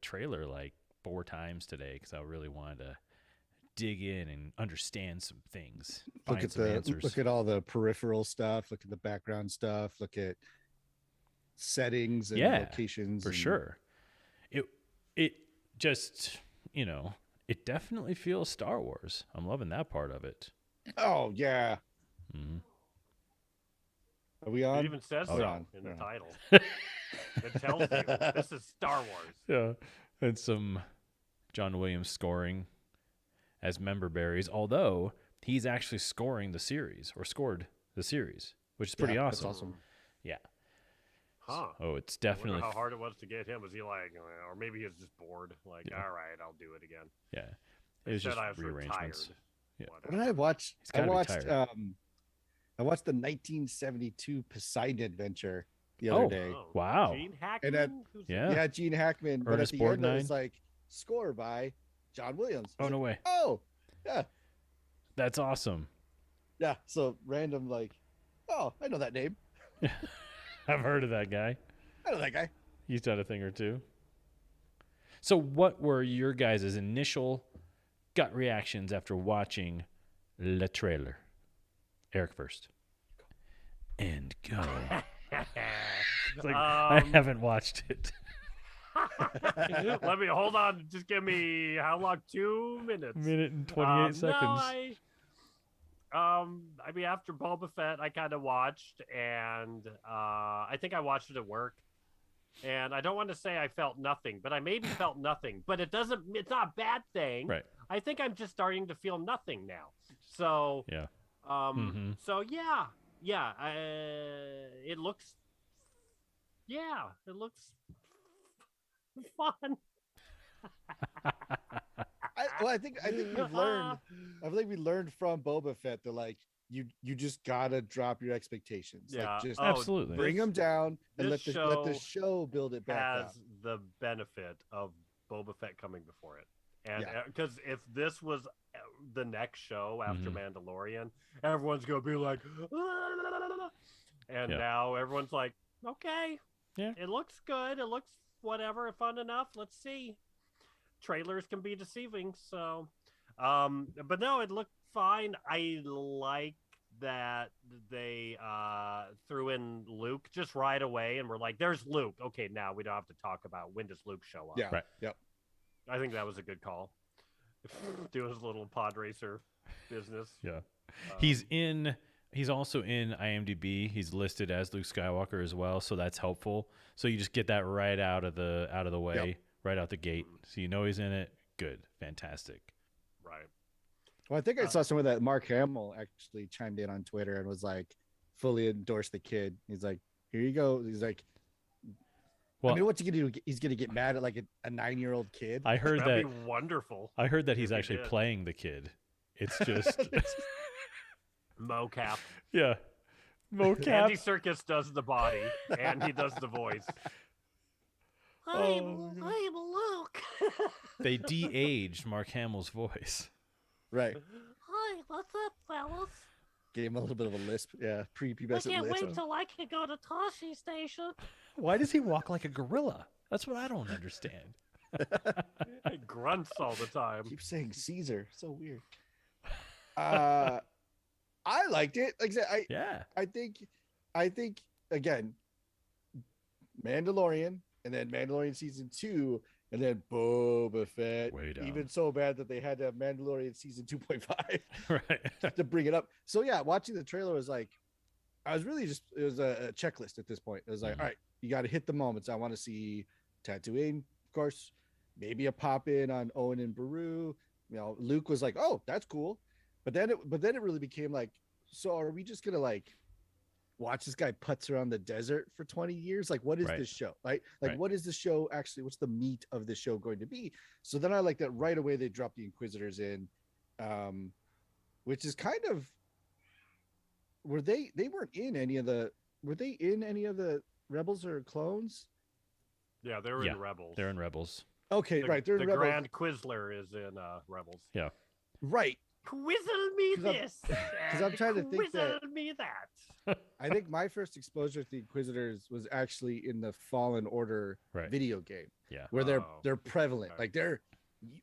trailer like 4 times today because I really wanted to dig in and understand some things, find some answers. Look at all the peripheral stuff, look at the background stuff, look at settings and locations. For sure. It just, it definitely feels Star Wars. I'm loving that part of it. Oh yeah. Mm-hmm. Are we on? It even says so in the title. It tells you this is Star Wars. Yeah, and some John Williams scoring as member berries, although he's actually scoring the series or scored the series, which is pretty awesome. That's awesome. Yeah. Huh. Oh, it's definitely how hard it was to get him. Was he like, or maybe he was just bored? Like, all right, I'll do it again. Yeah. It was just rearrangements. Yeah. What did I watch? I watched the 1972 Poseidon Adventure the other day. Wow. Gene Hackman? And Gene Hackman. Ernest but at the Borgnine. end it was like score by John Williams. Oh, no way. Oh, yeah. That's awesome. Yeah. So random oh, I know that name. I've heard of that guy. I know that guy. He's done a thing or two. So what were your guys' initial gut reactions after watching the trailer? Eric first. And go. It's like, I haven't watched it. Let me hold on. Just give me how long? 2 minutes. Minute and 28 seconds. I mean, after Boba Fett, I kind of watched, and I think I watched it at work. And I don't want to say I felt nothing, but I maybe felt nothing. But it's not a bad thing. Right. I think I'm just starting to feel nothing now. So yeah. So yeah. It looks fun. I think we've learned. I think we learned from Boba Fett that you just gotta drop your expectations. Yeah, just absolutely. Bring them down and let the show build it back up. Has the benefit of Boba Fett coming before it, and because if this was the next show after Mandalorian, everyone's gonna be like, and now everyone's like, okay, it looks good, it looks whatever, fun enough. Let's see. Trailers can be deceiving, so but no, it looked fine. I like that they threw in Luke just right away, and we're like, there's Luke. Okay, now we don't have to talk about when does Luke show up. Yeah, right. Yep. I think that was a good call. Do his little pod racer business. Yeah. He's also in IMDb. He's listed as Luke Skywalker as well, so that's helpful. So you just get that right out of the way, right out the gate. So you know he's in it. Good. Fantastic. Right. Well, I think I saw some of that. Mark Hamill actually chimed in on Twitter and was like, fully endorsed the kid. He's like, here you go. He's like, well, I mean, what's he gonna do? He's gonna get mad at like a 9-year-old kid. I heard That'd be wonderful. I heard that he's actually playing the kid. It's just mocap. Yeah, mocap. Andy Serkis does the body, and he does the voice. I'm Luke. They de-aged Mark Hamill's voice. Right. Hi, what's up, fellas? Gave him a little bit of a lisp. Yeah, prepubescent lisp. I can't wait till I can go to Toshi Station. Why does he walk like a gorilla? That's what I don't understand. He grunts all the time. Keep saying Caesar. So weird. I liked it. Like I said, I think again, Mandalorian, and then Mandalorian season 2, and then Boba Fett. Even so bad that they had to have Mandalorian season 2.5 right. to bring it up. So yeah, watching the trailer was like, I was really just, it was a checklist at this point. It was like, all right, you got to hit the moments. I want to see Tatooine, of course, maybe a pop in on Owen and Beru. You know, Luke was like, oh, that's cool. But then it really became like, so are we just gonna like watch this guy putz around the desert for 20 years? Like, what is this show? Right? Like, what is the show actually? What's the meat of the show going to be? So then I like that right away they dropped the Inquisitors in, which is kind of, they weren't in any of the, were they in any of the Rebels or Clones? Yeah, they were in Rebels. They're in Rebels. Okay, right. They're in the Rebels. Grand Quisler is in Rebels. Yeah. Right. Quizzle me 'Cause I'm- this. 'cause I'm trying to think that- Quizzle me that. I think my first exposure to the Inquisitors was actually in the Fallen Order Right. video game, Yeah. where Oh, they're prevalent. okay. Like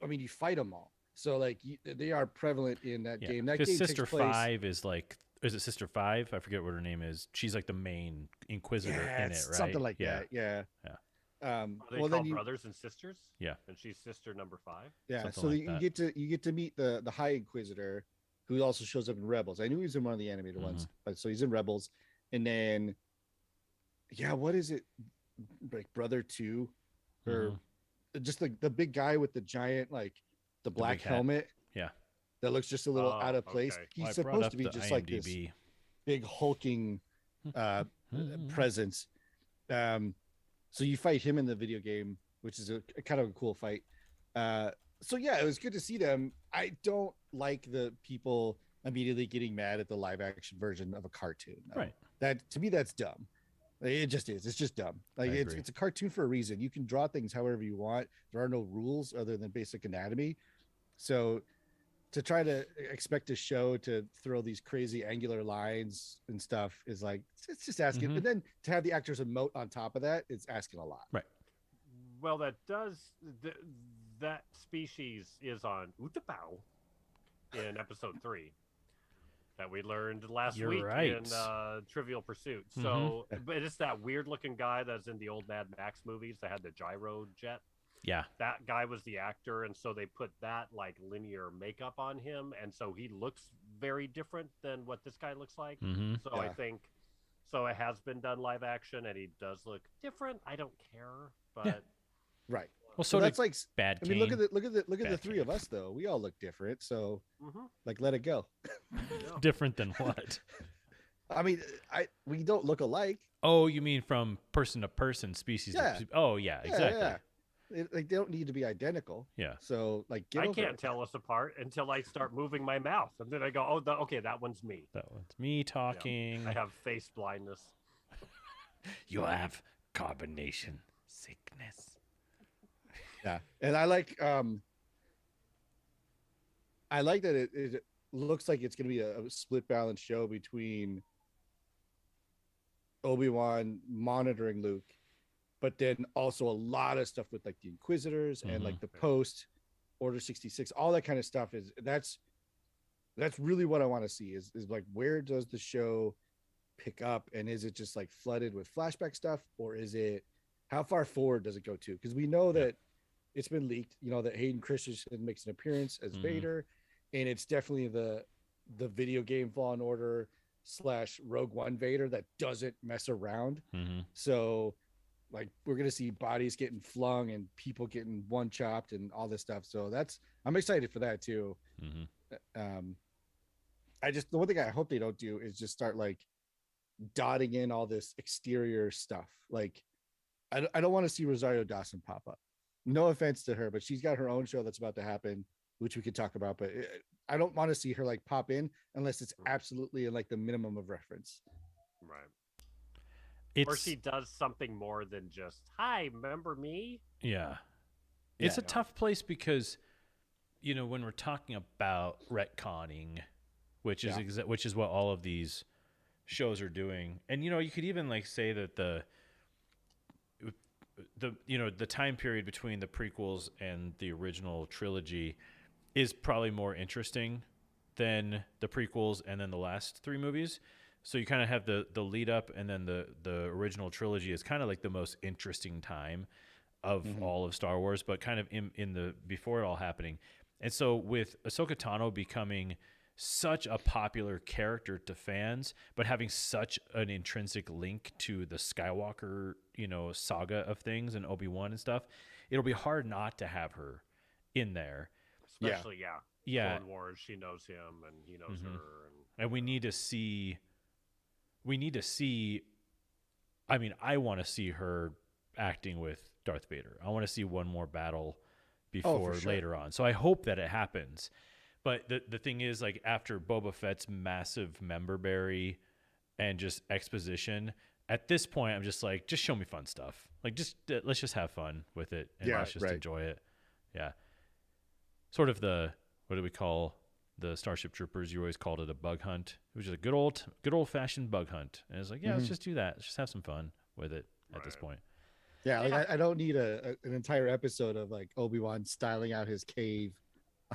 I mean, you fight them all. So like they are prevalent in that Yeah. game. That Because game Sister takes place. 5 is like, is it Sister 5? I forget what her name is. She's like the main Inquisitor Yeah, in it, it's right? something like yeah. that. Yeah. Yeah. Are they Well, then called you, brothers and sisters? Yeah. And she's sister number 5. yeah. something So like you that. get to meet the High Inquisitor, who also shows up in Rebels. I knew he was in one of the animated ones, but so he's in Rebels, and then, yeah, what is it? Like Brother 2, or just like the big guy with the giant, like the black big hat. helmet. Yeah. That looks just a little Oh, out of place. okay. He's Well, I brought supposed up to be the just like this IMDb. big hulking presence. So you fight him in the video game, which is a kind of a cool fight. So yeah, it was good to see them. I don't like the people immediately getting mad at the live action version of a cartoon. Right. That, to me, that's dumb. It just is. It's just dumb. Like I it's agree. it's a cartoon for a reason. You can draw things however you want. There are no rules other than basic anatomy. So to try to expect a show to throw these crazy angular lines and stuff is like, it's just asking. Mhm. And then to have the actors emote on top of that, it's asking a lot. Well, that that species is on Utapau in episode 3 that we learned last You're week right. in Trivial Pursuit. So, but it's that weird looking guy that's in the old Mad Max movies that had the gyro jet. Yeah. That guy was the actor, and so they put that like linear makeup on him, and so he looks very different than what this guy looks like. Mm-hmm. So I think so it has been done live action, and he does look different. I don't care, but Yeah. Right. Well, So so that's did like, Bad I mean, look Kane. at the Bad three of Kane. us though. We all look different. So mhm. like, let it go. Different than what? I mean, we don't look alike. Oh, you mean from person to person, species Yeah. to species? Oh, yeah, exactly. Yeah. Like they don't need to be identical. Yeah. So like, get I over can't it. tell us apart until I start moving my mouth, and then I go, "Oh, okay, that one's me." That one's me talking. I have face blindness. You have carbonation sickness. Yeah, and I like that it looks like it's going to be a split balance show between Obi-Wan monitoring Luke, but then also a lot of stuff with like the Inquisitors and like the post Order 66, all that kind of stuff. That's really what I want to see is like, where does the show pick up, and is it just like flooded with flashback stuff, or is it, how far forward does it go to? Because we know that it's been leaked, that Hayden Christensen makes an appearance as Vader, and it's definitely the video game Fallen Order / Rogue One Vader that doesn't mess around. So like, we're gonna see bodies getting flung and people getting one chopped and all this stuff. So I'm excited for that too. The one thing I hope they don't do is just start like dotting in all this exterior stuff. Like, I don't want to see Rosario Dawson pop up. No offense to her, but she's got her own show that's about to happen, which we could talk about. But I don't want to see her like pop in unless it's absolutely like the minimum of reference. Right. Or she does something more than just, "Hi, remember me?" Yeah. It's a tough place because, when we're talking about retconning, which is what all of these shows are doing. And, you could even like say that the time period between the prequels and the original trilogy is probably more interesting than the prequels and then the last 3 movies. So you kind of have the lead up, and then the original trilogy is kind of like the most interesting time of all of Star Wars, but kind of in the before it all happening. And so with Ahsoka Tano becoming such a popular character to fans, but having such an intrinsic link to the Skywalker, saga of things and Obi-Wan and stuff, it'll be hard not to have her in there. Especially, Yeah. Clone Wars, she knows him and he knows her. And we need to see, I mean, I want to see her acting with Darth Vader. I want to see one more battle before later on. So I hope that it happens. But the thing is, like, after Boba Fett's massive member berry and just exposition, at this point, I'm just like, just show me fun stuff. Like, let's just have fun with it, and let's just enjoy it. Yeah. Sort of what do we call the Starship Troopers, you always called it a bug hunt. It was just a good old fashioned bug hunt. And it's like, yeah, let's just do that. Let's just have some fun with it at this point. Yeah, like I don't need an entire episode of like Obi-Wan styling out his cave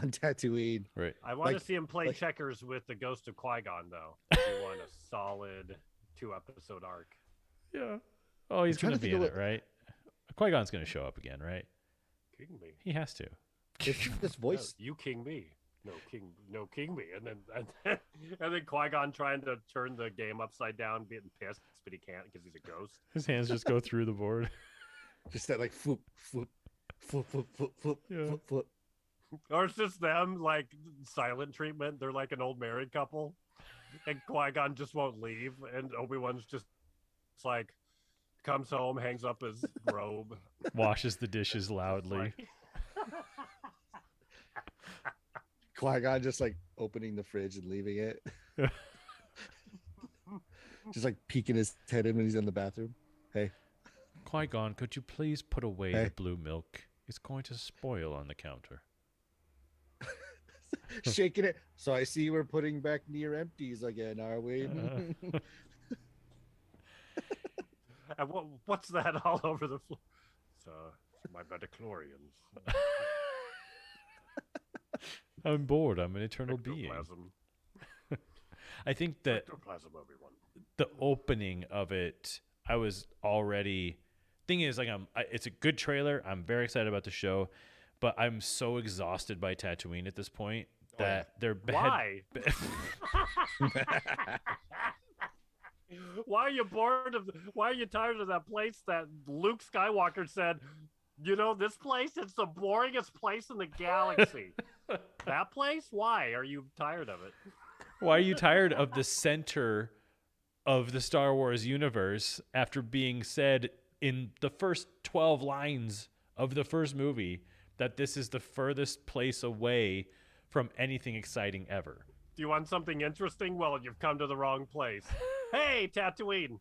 on Tatooine. Right. I want Like- to see him play checkers with the ghost of Qui-Gon, though. We want a solid 2-episode arc. Yeah. Oh, he's trying going to to be think in of it, right? Qui-Gon's going to show up again, right? King me. He has to. It's this voice. No, you king me. No king me. And then Qui-Gon trying to turn the game upside down, getting pissed, but he can't because he's a ghost. His hands just go through the board. Just that like foop, foop, foop, foop, foop, foop, Yeah. foop, foop. Or it's just them, like, silent treatment. They're like an old married couple. And Qui-Gon just won't leave. And Obi-Wan's just like, comes home, hangs up his robe. Washes the dishes loudly. Like, Qui-Gon just like opening the fridge and leaving it. Just like peeking his head in when he's in the bathroom. Hey, Qui-Gon, could you please put away Hey. the blue milk? It's going to spoil on the counter. shaking it. So I see we're putting back near empties again, are we? and what's that all over the floor? So, my metachlorians. I'm bored. I'm an eternal being. Ectoplasm. I think that Ectoplasm, everyone. the opening of it, I was already. Thing is, like, it's a good trailer. I'm very excited about the show, but I'm so exhausted by Tatooine at this point that they're bad. Why? Why are you bored of? Why are you tired of that place that Luke Skywalker said? You know, this place, it's the boringest place in the galaxy. That place? Why are you tired of it? Why are you tired of the center of the Star Wars universe after being said in the first 12 lines of the first movie that this is the furthest place away from anything exciting ever? Do you want something interesting? Well, you've come to the wrong place. Hey, Tatooine.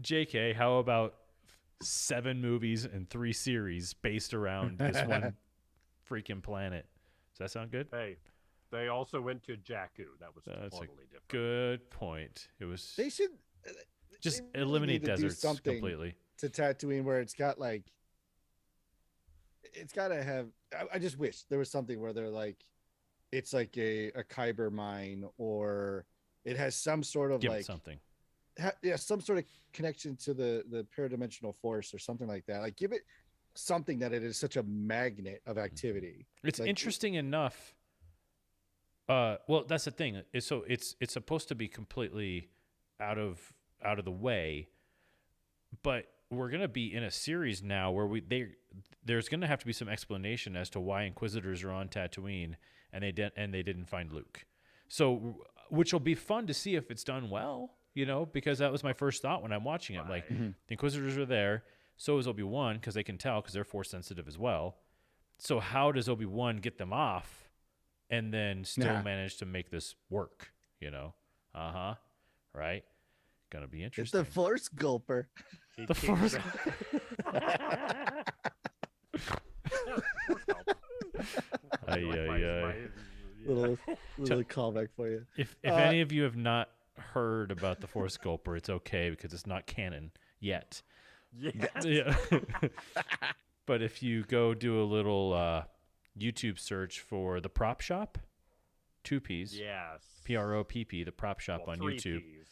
JK, how about 7 movies and 3 series based around this one freaking planet? Does that sound good? Hey, they also went to Jakku. That was That's a totally different. Good point. It was They should just they really eliminate need to do deserts something completely. to Tatooine where it's got like it's got to have. I just wish there was something where they're like, it's like a Kyber mine, or it has some sort of Give it like something. some sort of connection to the paradimensional force or something like that. Like give it something that it is such a magnet of activity. It's Like, interesting enough. Well, that's the thing. It's supposed to be completely out of the way, but we're gonna be in a series now where there's gonna have to be some explanation as to why Inquisitors are on Tatooine and they didn't find Luke. So, which will be fun to see if it's done well, because that was my first thought when I'm watching it. I'm like, the Inquisitors are there, so is Obi-Wan, because they can tell because they're Force sensitive as well. So how does Obi-Wan get them off and then still manage to make this work? Right? Gonna be it's interesting. the Force gulper. He The keeps Force- it- Ay, Like ay, my- ay. my- Little callback for you. If any of you have not heard about the Force Gulper, it's okay because it's not canon yet. yeah. Yeah. But if you go do a little YouTube search for the Prop Shop, 2 P's, Yes. PROPP, the Prop Shop Well, on 3 YouTube. Ps,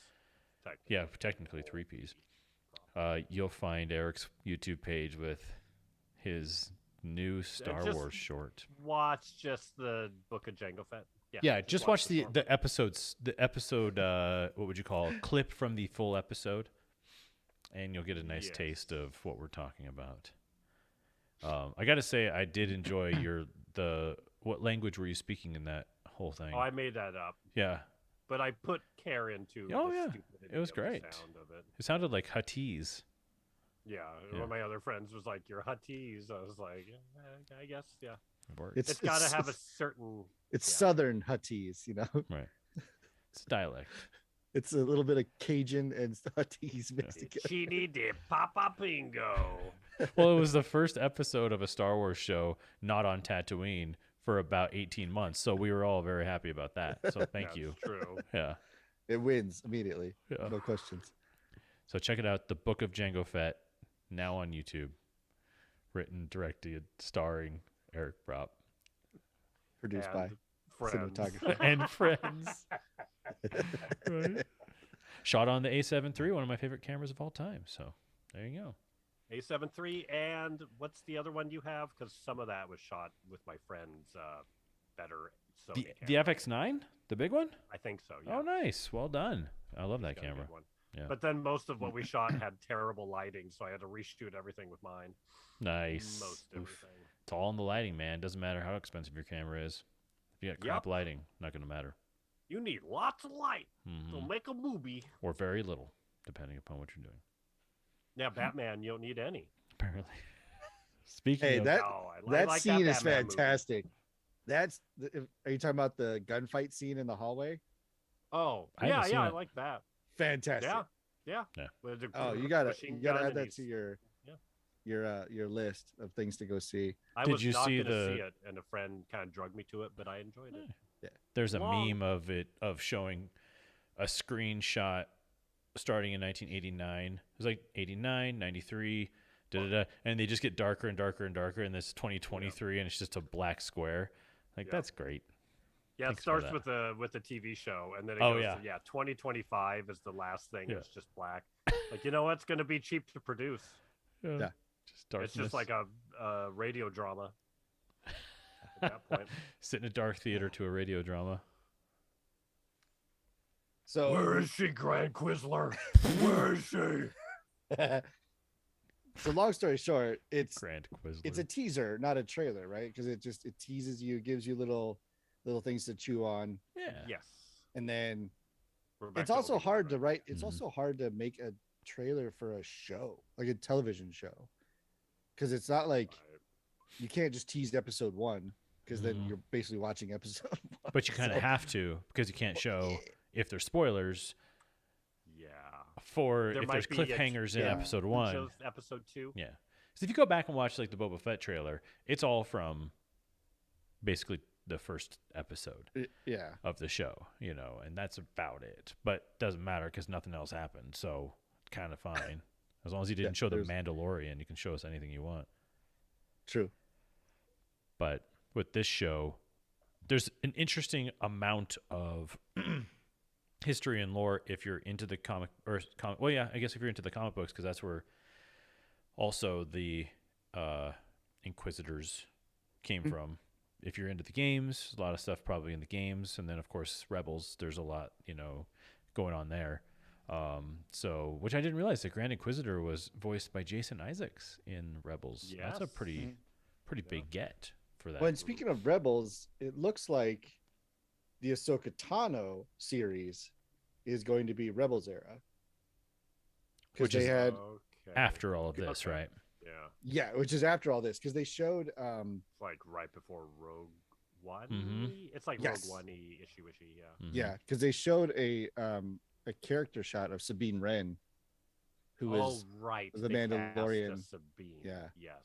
technically. Yeah, technically 3 P's. You'll find Eric's YouTube page with his new Star just- Wars short. Watch just the Book of Jango Fett. Yeah, just watch the short. episodes. The episode, what would you call it? Clip from the full episode, and you'll get a nice Yes. taste of what we're talking about. I got to say, I did enjoy what language were you speaking in that whole thing? Oh, I made that up, Yeah, but I put care into. Oh, the yeah. stupidity It was of the great. Sound of it. it sounded like Huttese. Yeah, Yeah. one of my other friends was like, "You're Huttese." I was like, "I guess, yeah." It worked. It's got to have a certain. It's yeah. Southern Huttese, Right. It's a dialect. It's a little bit of Cajun and Huttese mixed together. Chini de Papa Pingo. Well, it was the first episode of a Star Wars show not on Tatooine for about 18 months. So we were all very happy about that. So thank That's you. true. Yeah. It wins immediately. Yeah. No questions. So check it out. The Book of Jango Fett, now on YouTube. Written, directed, starring Eric Prop. Produced And by friends. cinematographer. And friends. Right. Shot on the A7 III, one of my favorite cameras of all time. So there you go. A7 III, and what's the other one you have? Because some of that was shot with my friend's better Sony The camera. FX9, the big one. I think so. Yeah. Oh, nice. Well done. I love that He's got a good camera. one. Yeah. But then most of what we shot had terrible lighting, so I had to reshoot everything with mine. Nice. Most everything. It's all in the lighting, man. Doesn't matter how expensive your camera is. If you got crap lighting, not going to matter. You need lots of light to Mhm. make a movie. Or very little, depending upon what you're doing. Yeah, Batman, you don't need any. Apparently. Speaking Hey, of, that I that like scene is Batman movie. fantastic. Are you talking about the gunfight scene in the hallway? Oh, I haven't seen I it. like that. Fantastic. Yeah. Yeah. With the Oh, you gotta machine gun add and that he's- to Yeah. your list of things to go see. I Did was you not see going to the- see it, and a friend kind of drugged me to it, but I enjoyed it. there's a Long. meme of it, of showing a screenshot starting in 1989. It was like 89, 93, da-da-da, and they just get darker and darker and darker, and this 2023, and it's just a black square. Like, Yeah. that's great. Yeah, Thanks it for starts that. with the TV show, and then it Oh, goes yeah. to, 2025 is the last thing. Yeah. It's just black. Like, you know what? It's going to be cheap to produce. Yeah. Just darkness. It's just like a radio drama at that point. Sit in a dark theater to a radio drama. So is she, Grand Quizzler? Where is she? so long story short, it's Grand Quizzler. it's a teaser, not a trailer, right? Because it teases you, gives you little things to chew on, yeah. Yes. and then We're back it's to also Obi-Wan, hard to right? write. It's Mhm. also hard to make a trailer for a show, like a television show, because it's not like Right. you can't just tease episode 1, because then Mhm. you're basically watching episode 1. But you kind of So- have to, because you can't show, if there's spoilers, Yeah. for There if might there's be a- cliffhangers in yeah. episode 1. Shows episode 2. Yeah. So if you go back and watch like the Boba Fett trailer, it's all from basically the first episode Yeah. of the show, and that's about it. But doesn't matter because nothing else happened, so kind of fine. As long as you didn't show the there's- Mandalorian, you can show us anything you want. True. But with this show, there's an interesting amount of history and lore if you're into the well, yeah, I guess if you're into the comic books, because that's where also the Inquisitors came from. If you're into the games, a lot of stuff probably in the games, and then of course Rebels, there's a lot going on there. So which I didn't realize the Grand Inquisitor was voiced by Jason Isaacs in Rebels. That's a Yes. pretty big get for that. Well, and speaking of Rebels, it looks like the Ahsoka Tano series is going to be Rebels era. Because Which they is had, Okay. After all of this, Okay. right? Yeah. which is after all this, because they showed, It's like right before Rogue One. Mhm. It's like Yes. Rogue One-y, ishy-wishy, yeah. Mhm. yeah, because they showed a character shot of Sabine Wren, who was right. the they cast Mandalorian. Sabine. Yeah. Yes.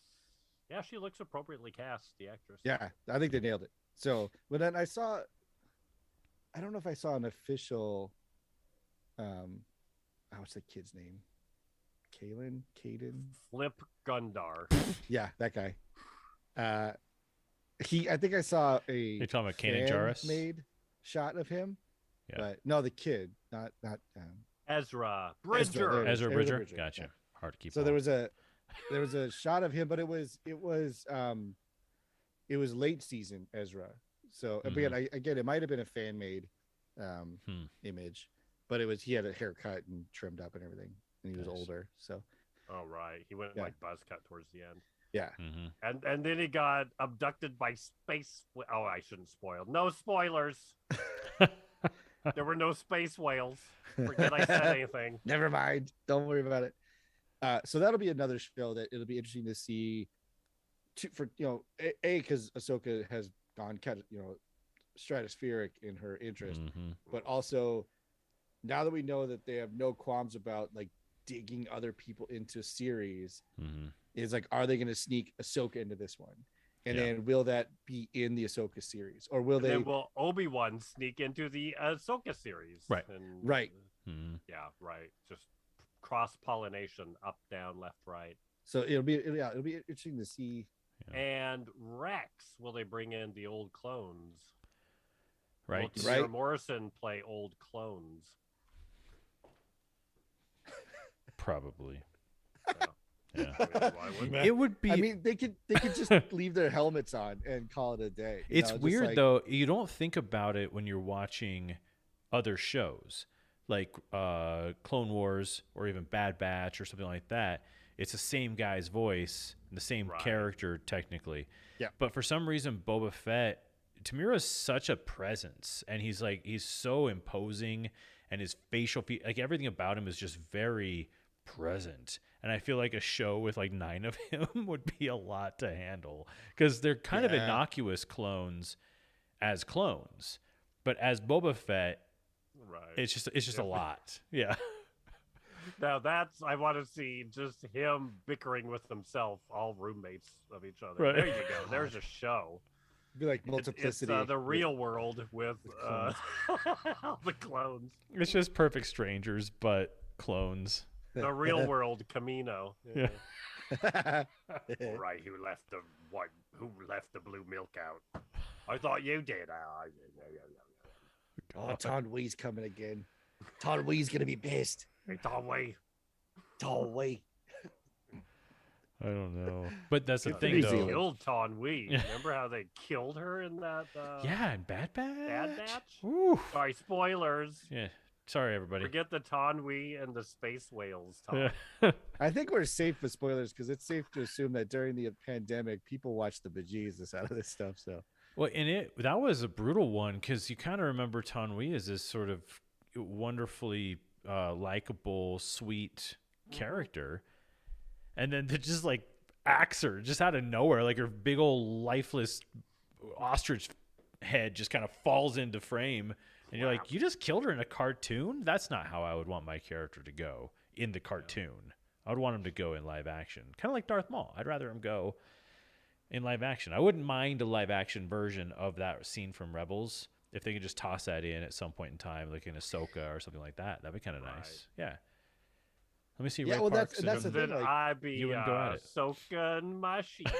Yeah, she looks appropriately cast, the actress. yeah, I think they nailed it. So, but then I don't know if I saw an official, what's the kid's name? Caden? Flip Gundar. Yeah, that guy. I think I saw a You're talking about Kanan Jarrus? made shot of him, Yeah. but no, the kid, not Ezra there Bridger. it is. Ezra Ezra Bridger? Bridger, Gotcha. yeah. Hard to keep So on. there was a shot of him, but it was late season Ezra. So but again, it might have been a fan made image, but he had a haircut and trimmed up and everything, and he was Nice. older. So Oh, right. He went Yeah. like buzz cut towards the end. yeah, Mhm. And then he got abducted by space. Oh, I shouldn't spoil. No spoilers. There were no space whales. Forget I said anything. never mind. Don't worry about it. So that'll be another show that it'll be interesting to see. Because Ahsoka has gone kind of stratospheric in her interest, Mhm. but also now that we know that they have no qualms about like digging other people into series, Mhm. is like, are they going to sneak Ahsoka into this one? And Yeah. then will that be in the Ahsoka series, or will And they? then will Obi-Wan sneak into the Ahsoka series? Right. And, Right. Yeah, right. Just cross-pollination, up, down, left, right. So it'll be interesting to see. And Rex, will they bring in the old clones? Right. Will Tamara Right. Morrison play old clones? Probably. Yeah. Yeah. I mean, why wouldn't they? It would be. I mean, they could just leave their helmets on and call it a day. you It's know, just weird like- though. You don't think about it when you're watching other shows like Clone Wars or even Bad Batch or something like that. It's the same guy's voice and the same Right. character technically. Yeah. But for some reason, Boba Fett, Tamira's such a presence, and he's so imposing, and his facial like everything about him is just very present. And I feel like a show with like 9 of him would be a lot to handle because they're kind of Yeah. innocuous clones as clones, but as Boba Fett, Right. it's just a lot. Yeah. Now I want to see just him bickering with himself, all roommates of each other. Right. There you go. There's a show. be like It's multiplicity. the real world with clones. all the clones. It's just perfect strangers, but clones. The real world Camino. Yeah. Right. Who left the blue milk out? I thought you did. Oh, Ton Wee's coming again. Ton Wee's gonna be pissed. It's all way. Ton Wee. I don't know. But that's the Good thing, New though. Zealand. Killed Ton Wee. Yeah. Remember how they killed her in that? Yeah, and Bad Batch. Bad Batch? Ooh. Sorry, spoilers. Yeah. Sorry, everybody. Forget the Ton Wee and the space whales. Tom. Yeah. I think we're safe with spoilers because it's safe to assume that during the pandemic, people watched the bejesus out of this stuff. So Well, and that was a brutal one because you kind of remember Tanwi as this sort of wonderfully likable, sweet character, and then to just like axe her just out of nowhere, like her big old lifeless ostrich head just kind of falls into frame, and you're like, you just killed her in a cartoon? That's not how I would want my character to go in the cartoon. I would want him to go in live action, kind of like Darth Maul. I'd rather him go in live action. I wouldn't mind a live action version of that scene from Rebels if they could just toss that in at some point in time, like in Ahsoka or something like that. That'd be kind of nice. Yeah. Let me see. Yeah, Ray well, Parks that's the and- thing, Then like, I be you wouldn't go at it. Ahsoka in my sheets.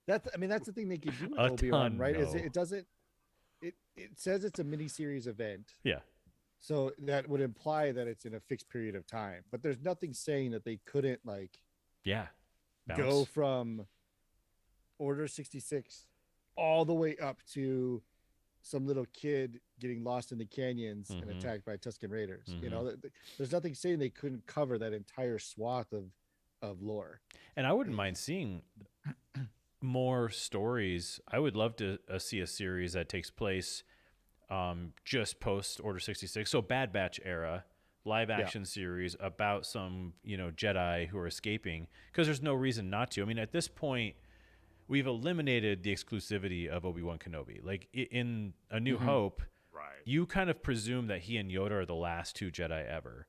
that's the thing they could do with A Obi-Wan, ton, right? Is no. it doesn't it says it's a miniseries event. Yeah. So that would imply that it's in a fixed period of time, but there's nothing saying that they couldn't like Yeah. go Bounce. from Order 66 all the way up to some little kid getting lost in the canyons and Mhm. attacked by Tusken Raiders. You Mhm. know, there's nothing saying they couldn't cover that entire swath of lore. And I wouldn't mind seeing more stories. I would love to see a series that takes place just post Order 66. So Bad Batch era live action series about some, Jedi who are escaping, because there's no reason not to. I mean, at this point, we've eliminated the exclusivity of Obi-Wan Kenobi. Like in A New Hope, Right. you kind of presume that he and Yoda are the last 2 Jedi ever,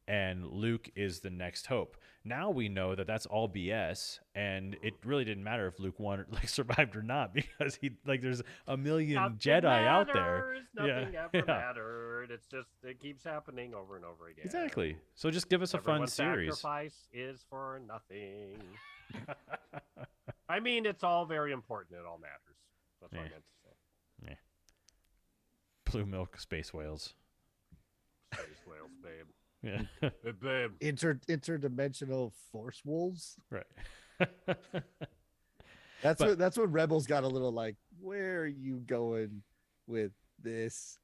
and Luke is the next hope. Now we know that that's all BS, and it really didn't matter if Luke survived or not, because there's a million Nothing Jedi out there. matters, Nothing Yeah. ever Yeah. mattered. It's just it keeps happening over and over again. Exactly. So just give us a fun Everyone's series. sacrifice is for nothing. I mean, it's all very important. It all matters. That's what I Yeah. meant to say. Blue milk space whales. Space whales, babe. Yeah. Hey, babe. Interdimensional force wolves. Right. That's But- that's when Rebels got a little like, where are you going with this?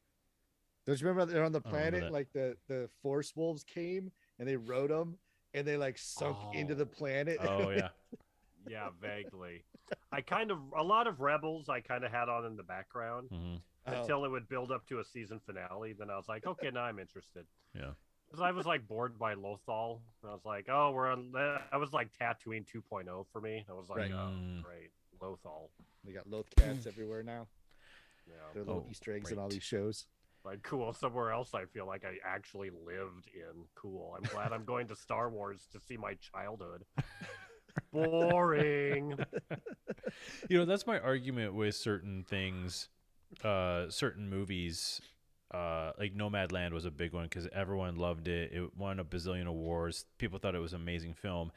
Don't you remember they're on the I don't remember planet? that. Like the force wolves came and they rode them and they like sunk into the Oh. planet. Oh yeah. Yeah, vaguely. A lot of Rebels I kind of had on in the background hmm Oh. until it would build up to a season finale. Then I was like, okay, now I'm interested. Yeah. Because I was like bored by Lothal. And I was like, oh, I was like Tatooine 2.0 for me. I was like, Right. oh, Mm. great. Lothal. They got Loth cats everywhere now. Yeah. They're little Oh, Easter eggs in all right. these shows. Like, cool. Somewhere else I feel like I actually lived in. Cool. I'm glad I'm going to Star Wars to see my childhood. Boring. That's my argument with certain things, certain movies. Like Nomadland was a big one because everyone loved it. It won a bazillion awards. People thought it was an amazing film.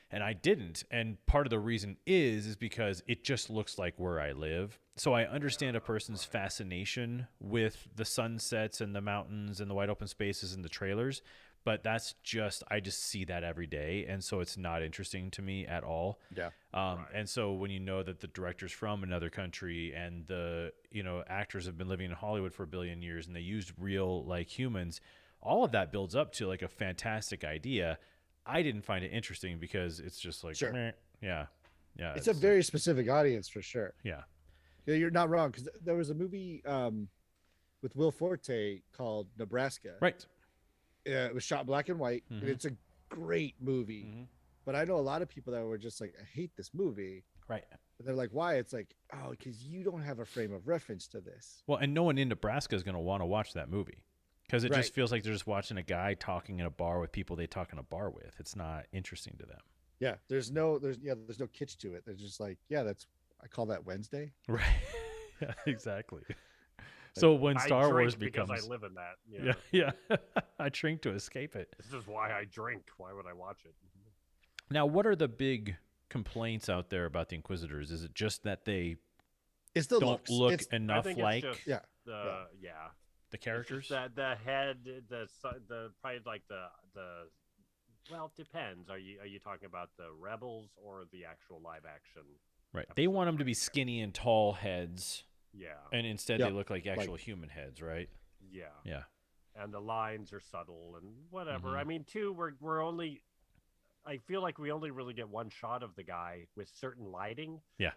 And I didn't. And part of the reason is because it just looks like where I live. So I understand a person's fascination with the sunsets and the mountains and the wide open spaces and the trailers. But I just see that every day. And so it's not interesting to me at all. Yeah. And so when you know that the director's from another country and the, actors have been living in Hollywood for a billion years and they used real like humans, all of that builds up to like a fantastic idea. I didn't find it interesting because it's just like, Sure. meh. Yeah. It's a very specific audience for sure. Yeah. Yeah, you're not wrong because there was a movie with Will Forte called Nebraska. Right. It was shot black and white, and it's a great movie. But I know a lot of people that were just like, I hate this movie. Right. And they're like, why? It's like, oh, because you don't have a frame of reference to this. Well, and no one in Nebraska is going to want to watch that movie because it Right. just feels like they're just watching a guy talking in a bar with people they talk in a bar with. It's not interesting to them. Yeah, there's no kitsch to it. They're just like, yeah, I call that Wednesday. Right. Yeah, exactly. So when Star I Wars drink becomes, because I live in that. yeah, I drink to escape it. This is why I drink. Why would I watch it? Now, what are the big complaints out there about the Inquisitors? Is it just that they It's the don't looks. look It's, enough think it's like just yeah. the characters? The head, the probably like the. Well, it depends. Are you talking about the Rebels or the actual live action? Right. They want them to be skinny and tall heads, Yeah. and instead Yep. they look like actual human heads, right? Yeah. Yeah. And the lines are subtle and whatever. Mhm. I mean, too, we're only. I feel like we only really get one shot of the guy with certain lighting. Yeah.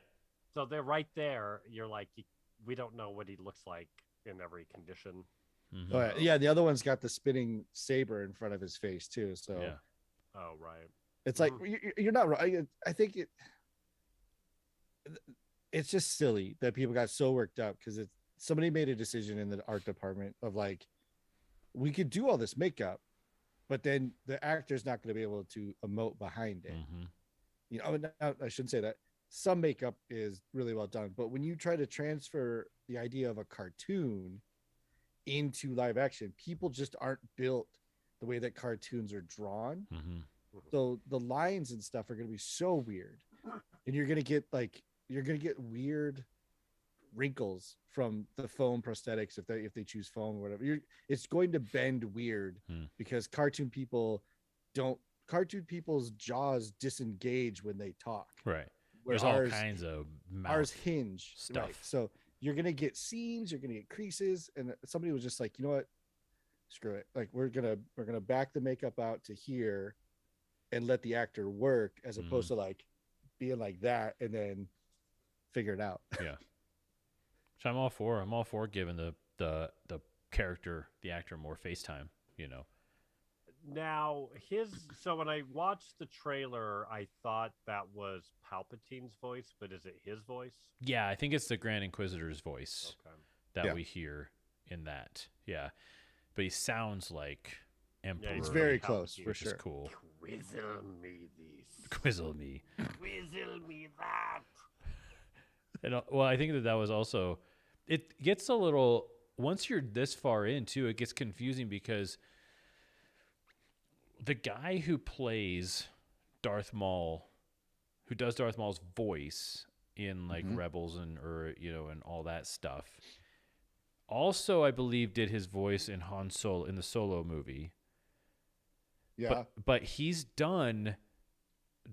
So they're right there. You're like, we don't know what he looks like in every condition. Mhm. Oh, yeah. The other one's got the spinning saber in front of his face too. So Yeah. Oh, right. it's like you're not right. I think it's just silly that people got so worked up because somebody made a decision in the art department of like, we could do all this makeup, but then the actor's not going to be able to emote behind it. Mhm. I shouldn't say that. Some makeup is really well done, but when you try to transfer the idea of a cartoon into live action, people just aren't built the way that cartoons are drawn. Mhm. So the lines and stuff are going to be so weird, and you're going to get weird wrinkles from the foam prosthetics if they choose foam or whatever. It's going to bend weird because cartoon people's jaws disengage when they talk. Right. Where There's all kinds of ours hinge stuff. right. So you're gonna get seams, you're gonna get creases, and somebody was just like, you know what, screw it. Like we're gonna back the makeup out to here and let the actor work as opposed to like being like that and then figure it out. Yeah. So I'm all for giving the character, the actor, more face time, Now, so when I watched the trailer, I thought that was Palpatine's voice, but is it his voice? Yeah, I think it's the Grand Inquisitor's voice Okay. that we hear in that. Yeah. But he sounds like Emperor. It's very Palpatine, close for which sure. is cool. Quizzle me this. Quizzle me. Quizzle me that. And well, I think that was also, it gets a little, once you're this far in too, it gets confusing because the guy who plays Darth Maul, who does Darth Maul's voice in like Rebels and all that stuff, also I believe did his voice in Han Solo in the Solo movie. Yeah. But he's done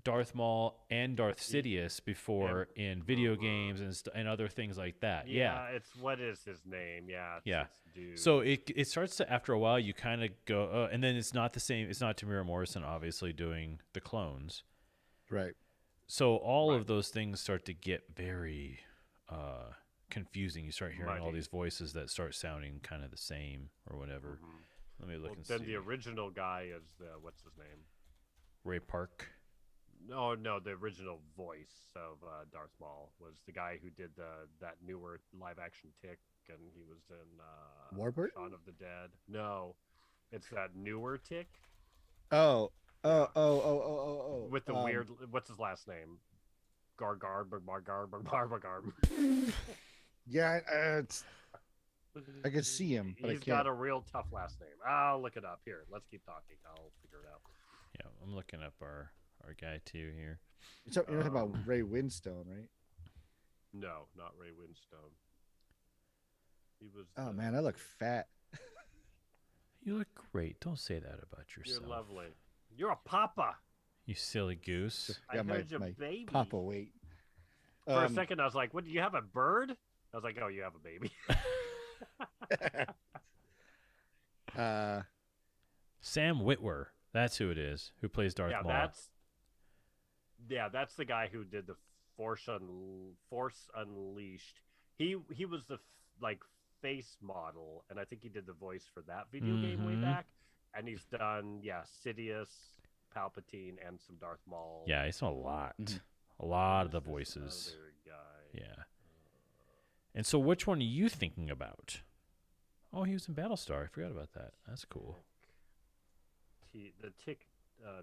Darth Maul and Darth Sidious before in video games and other things like that. Yeah. It's what is his name? Yeah. It's dude. So it starts to, after a while, you kind of go, and then it's not the same. It's not Tamira Morrison, obviously, doing the clones. Right. So all of those things start to get very confusing. You start hearing all these voices that start sounding kind of the same or whatever. Let me look and see. Then the original guy is what's his name? Ray Park. No, the original voice of Darth Maul was the guy who did that newer live action Tick, and he was in Warbird? Shaun of the Dead. No, it's that newer Tick. Oh, Oh. With the weird, what's his last name? Gargarb. Yeah, I can see him, but He's I can't. got a real tough last name. I'll look it up. Here, let's keep talking. I'll figure it out. Yeah, I'm looking up our guy too here. You're talking about Ray Winstone, right? No, not Ray Winstone. He was. Oh man, I look fat. You look great. Don't say that about yourself. You're lovely. You're a papa. You silly goose. I heard your baby. Papa weight. For a second, I was like, "What? Do you have a bird?" I was like, "Oh, you have a baby." Sam Witwer. That's who it is. Who plays Darth Maul. That's the guy who did the Force Unleashed. He was the face model, and I think he did the voice for that video game way back. And he's done Sidious, Palpatine, and some Darth Maul. Yeah, he's done a lot. A lot of the voices. Other guy. Yeah. And so which one are you thinking about? Oh, he was in Battlestar. I forgot about that. That's cool. The Tick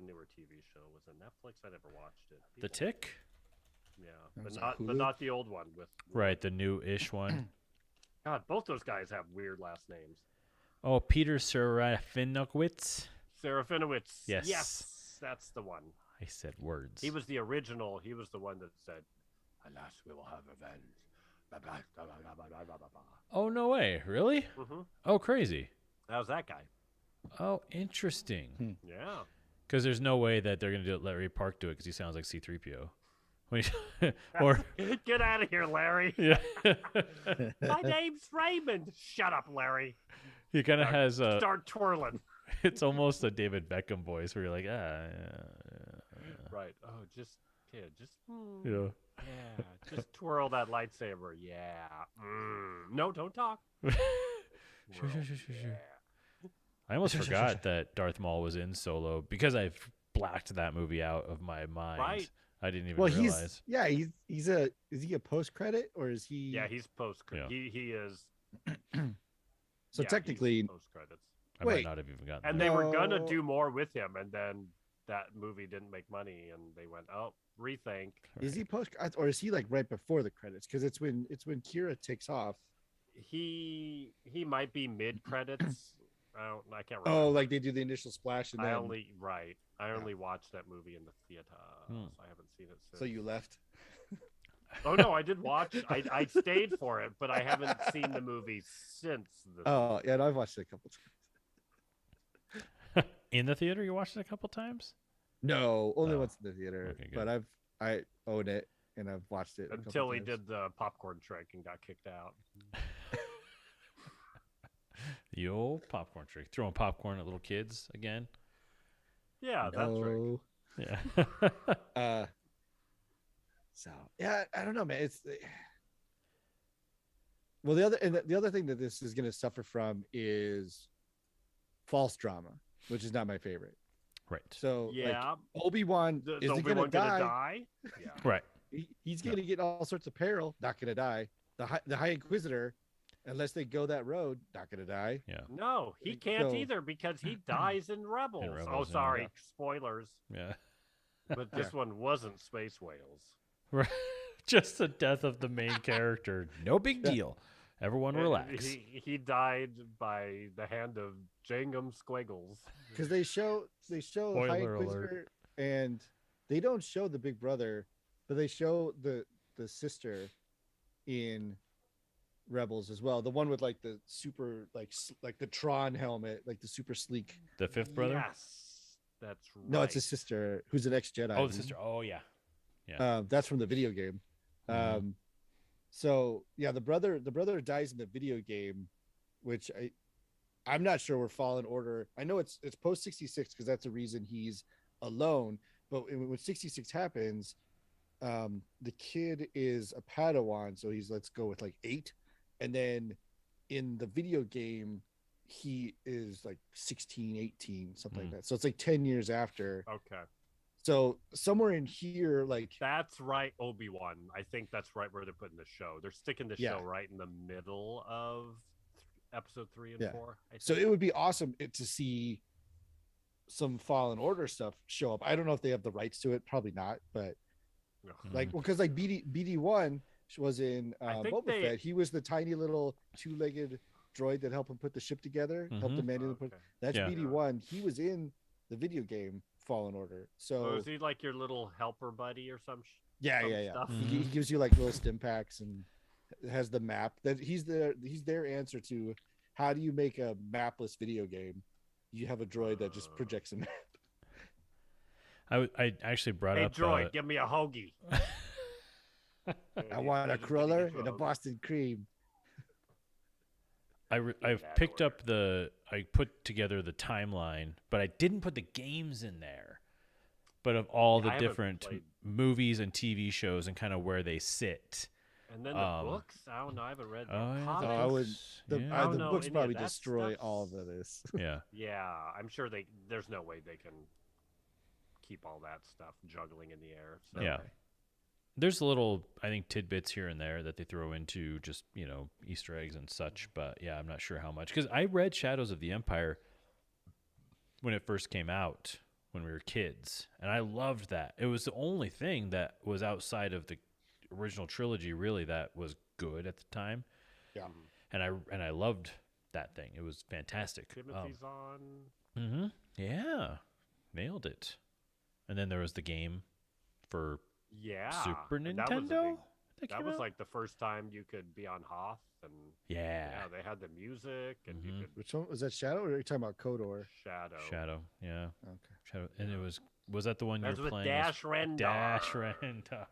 newer TV show was on Netflix. I never watched it. The Tick? Yeah, but not the old one with right, the new-ish one. God, both those guys have weird last names. Oh, Peter Serafinowicz. Serafinowicz. Yes, that's the one. I said words. He was the original. He was the one that said, "Alas, we will have revenge." Oh, no way. Really? Mm-hmm. Oh, crazy. How's that guy? Oh, interesting. Yeah. Because there's no way that they're going to let Ray Park do it because he sounds like C-3PO. Or Get out of here, Larry. Yeah. My name's Raymond. Shut up, Larry. He kind of has a... Start twirling. It's almost a David Beckham voice where you're like, Right. Oh, just yeah. just twirl that lightsaber. Yeah. No, don't talk. Sure. I almost forgot that Darth Maul was in Solo because I've blacked that movie out of my mind. Right. I didn't even realize. Is he a post credit or is he? Yeah, he's post. Yeah. He is. So technically, post credits. I might not have even gotten. And that. they were gonna do more with him, and then that movie didn't make money, and they went, "Oh, rethink." Is he post or is he like right before the credits? Because it's when Kira takes off. He might be mid credits. I can't remember. Oh, like they do the initial splash and I then... only watched that movie in the theater, so I haven't seen it since. So you left? Oh no, I did watch it. I stayed for it, but I haven't seen the movie since. Oh yeah, I've watched it a couple times. In the theater, you watched it a couple times? No, only once in the theater. Okay, but I own it and I've watched it until he did the popcorn trick and got kicked out. The old popcorn trick, throwing popcorn at little kids again. Yeah, that's right. Yeah. So yeah, I don't know, man. It's well, the other thing that this is going to suffer from is false drama, which is not my favorite. Right. So yeah, like, Obi-Wan is Obi-Wan going to die. Yeah. Right. He's going to get all sorts of peril. Not going to die. The High Inquisitor, unless they go that road, not going to die. Yeah. No, he can't either because he dies in Rebels. Oh, sorry, yeah. spoilers. Yeah. But this one wasn't Space Whales. Right. Just the death of the main character. No big deal. Everyone relax. He died by the hand of Jangum Squiggles. Because they show High Inquisitor and they don't show the big brother, but they show the sister in Rebels as well. The one with like the super like the Tron helmet, like the super sleek. The fifth brother? Yes. That's right. No, it's his sister who's an ex-Jedi. Oh, the sister. Oh, yeah. Yeah. That's from the video game. So yeah, the brother dies in the video game, which I'm not sure we're falling order. I know it's post 66 because that's the reason he's alone. But when 66 happens, the kid is a Padawan, so he's, let's go with like 8, and then in the video game he is like 16, 18, something like that. So it's like 10 years after. Okay. So somewhere in here, like that's right, Obi-Wan. I think that's right where they're putting the show. They're sticking the show right in the middle of episode 3 and 4. So it would be awesome to see some Fallen Order stuff show up. I don't know if they have the rights to it, probably not, but like, well, because like BD1 was in I think Boba Fett. He was the tiny little two-legged droid that helped him put the ship together, helped him manually put. That's BD1. He was in the video game Fallen Order. So is he like your little helper buddy or some? Yeah. Stuff? He gives you like little stim packs and has the map. That he's their answer to how do you make a mapless video game? You have a droid that just projects a map. I actually brought up. Hey, droid, give me a hoagie. I want a cruller and a Boston cream. I've picked up I put together the timeline, but I didn't put the games in there. But of all the different movies and TV shows and kind of where they sit. And then the books? I don't know. I haven't read the books probably destroy all of this. Yeah. Yeah, I'm sure there's no way they can keep all that stuff juggling in the air. So. Yeah. There's little, I think, tidbits here and there that they throw into just, Easter eggs and such. But yeah, I'm not sure how much. Because I read Shadows of the Empire when it first came out when we were kids. And I loved that. It was the only thing that was outside of the original trilogy, really, that was good at the time. Yeah. And I loved that thing. It was fantastic. Timothy's on. Mm-hmm. Yeah. Nailed it. And then there was the game for Super Nintendo. That was like the first time you could be on Hoth, and yeah, they had the music, and you could. Which one was that? Shadow, or are you talking about KOTOR? Shadow. Yeah. Okay. Shadow, and it was that the one you were playing? Dash Rendar. Dash Rendar.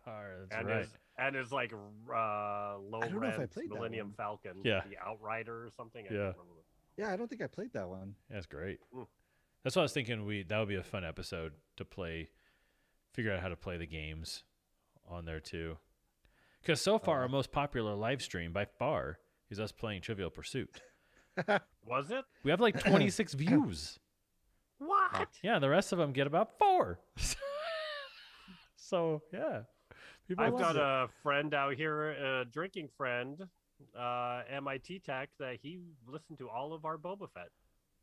That's right. And it's like low res Millennium Falcon. Yeah. The Outrider or something. Yeah, I don't think I played that one. Yeah, that's great. That's what I was thinking. That would be a fun episode to play. Figure out how to play the games on there too. Because so far, our most popular live stream by far is us playing Trivial Pursuit. Was it? We have like 26 views. What? Yeah, the rest of them get about 4. So, yeah. I've got a friend out here, a drinking friend, MIT Tech, that he listened to all of our Boba Fett.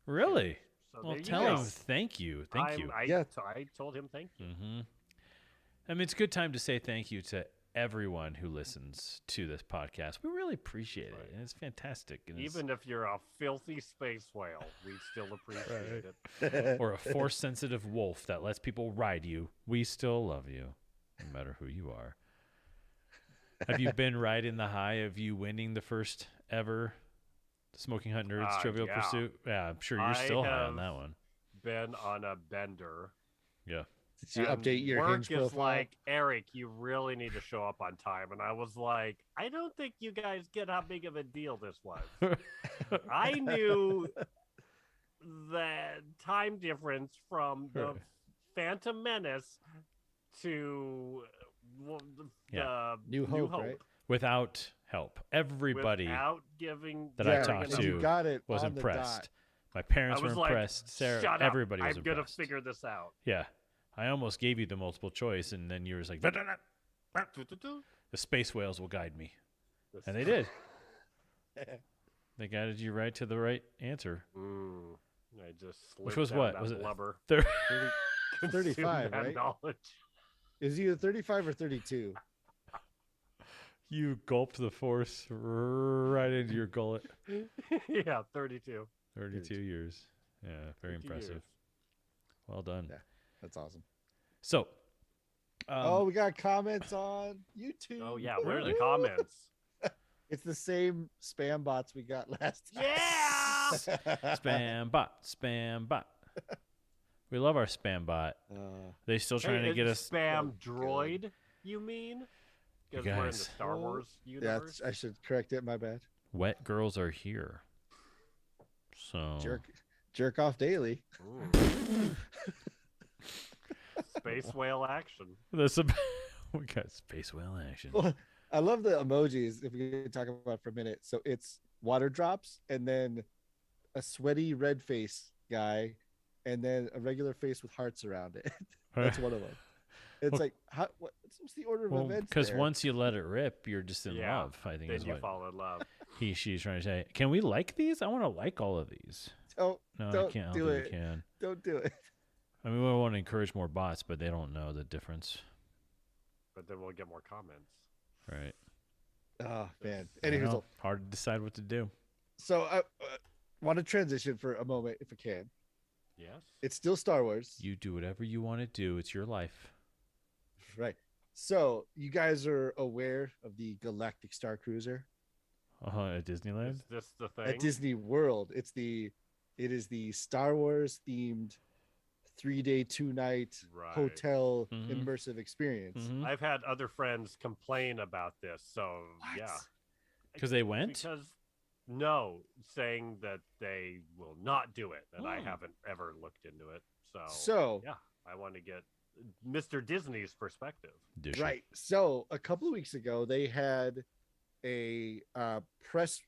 Really? So well, tell him thank you. Thank you. I told him thank you. Mm-hmm. I mean, it's a good time to say thank you to everyone who listens to this podcast. We really appreciate it, and it's fantastic. And even if you're a filthy space whale, we still appreciate it. Or a force-sensitive wolf that lets people ride you, we still love you, no matter who you are. Have you been riding the high of you winning the first ever Smoking Hot Nerds Trivial Pursuit? Yeah, I'm sure you're still high on that one. Been on a bender. Yeah. Did you update your Hinge profile? Work is like, Eric, you really need to show up on time. And I was like, I don't think you guys get how big of a deal this was. I knew the time difference from the Phantom Menace to the New Hope, right? Without help. Everybody without giving that I talked to was impressed. My parents were impressed. Like, Sarah, shut everybody up. was impressed. I'm going to figure this out. Yeah. I almost gave you the multiple choice, and then you were just like, the space whales will guide me. And they did. They guided you right to the right answer. I just which was what? Was it blubber. 35, right? Knowledge. Is either 35 or 32. You gulped the force right into your gullet. Yeah, 32. 32 years. Yeah, very impressive. Years. Well done. Yeah, that's awesome. So, we got comments on YouTube. Oh, yeah. Where are the comments? It's the same spam bots we got last time. Yeah! Spam bot. We love our spam bot. They still trying to get us. Spam droid, you mean? Because we're in the Star Wars universe. Yeah, I should correct it. My bad. Wet girls are here. So jerk off daily. Space whale action. We got space whale action. Well, I love the emojis. If we can talk about it for a minute, so it's water drops, and then a sweaty red face guy, and then a regular face with hearts around it. That's one of them. It's like, what's the order of events? Because once you let it rip, you're just in love. I think then is you what fall in love. She's trying to say. Can we like these? I want to like all of these. No, I can't. do it. Don't do it. I mean, we want to encourage more bots, but they don't know the difference. But then we'll get more comments. Right. Oh man. I Anywho, know. Hard to decide what to do. so I want to transition for a moment, if I can. Yes. It's still Star Wars, You do whatever you want to do. It's your life. right? So you guys are aware of the Galactic Star Cruiser At Disneyland? Is this the thing? at Disney World? It is the Star Wars themed 3-day 2-night Right. hotel Mhm. immersive experience. Mhm. I've had other friends complain about this, so yeah. Because they went? Because no, saying that they will not do it, and I Oh. haven't ever looked into it. So yeah, I want to get Mr. Disney's perspective. Dishy. right. So a couple of weeks ago, they had a press.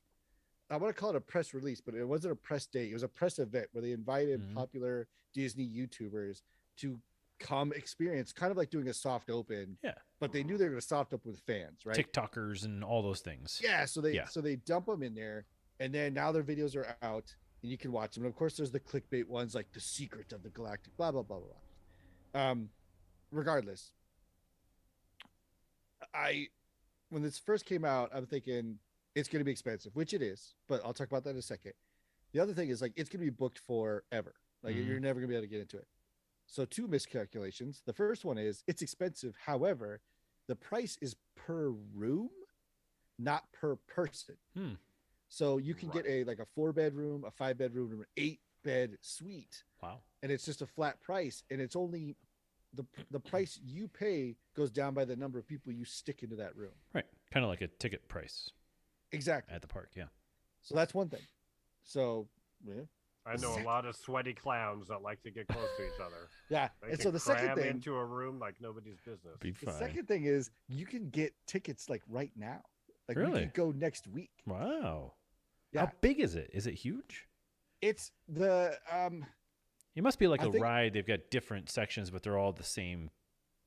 I want to call it a press release, but it wasn't a press day. It was a press event where they invited Mhm. popular Disney YouTubers to come experience, kind of like doing a soft open. Yeah. But they knew they were going to soft open with fans, right? TikTokers and all those things. Yeah. So they Yeah. dump them in there, and then now their videos are out, and you can watch them. And of course, there's the clickbait ones like the secret of the galactic, blah blah blah blah blah. Regardless, when this first came out, I'm thinking it's going to be expensive, which it is, but I'll talk about that in a second. The other thing is like it's going to be booked forever. Like Mhm. you're never going to be able to get into it. So two miscalculations. The first one is it's expensive. However, the price is per room, not per person. Hmm. So you can get a 4-bedroom, a 5-bedroom, an 8-bed suite, Wow. and it's just a flat price, and it's only the price you pay goes down by the number of people you stick into that room. Right. Kind of like a ticket price Exactly. at the park. Yeah. So that's one thing. So yeah, I know a lot of sweaty clowns that like to get close to each other. yeah. They And can so the second cram thing, into a room like nobody's business. Be the fine. second thing is you can get tickets like right now. Like we Really? can go next week. Wow. Yeah. How big is it? Is it huge? It's the It must be like I a think- ride. They've got different sections, but they're all the same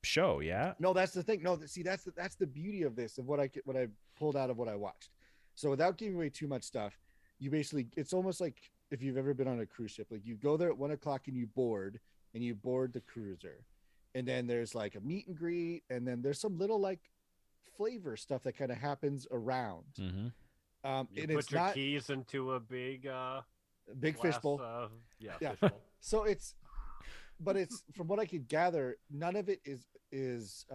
show. Yeah. No, that's the thing. No, see, that's the beauty of this, of what I pulled out of what I watched. So without giving away too much stuff, you basically, it's almost like if you've ever been on a cruise ship. Like you go there at 1:00 and you board the cruiser, and then there's like a meet and greet, and then there's some little like flavor stuff that kind of happens around. Mm-hmm. You And put it's your not keys into a big big glass, fishbowl. Yeah. Yeah. Fishbowl. So it's from what I could gather, none of it is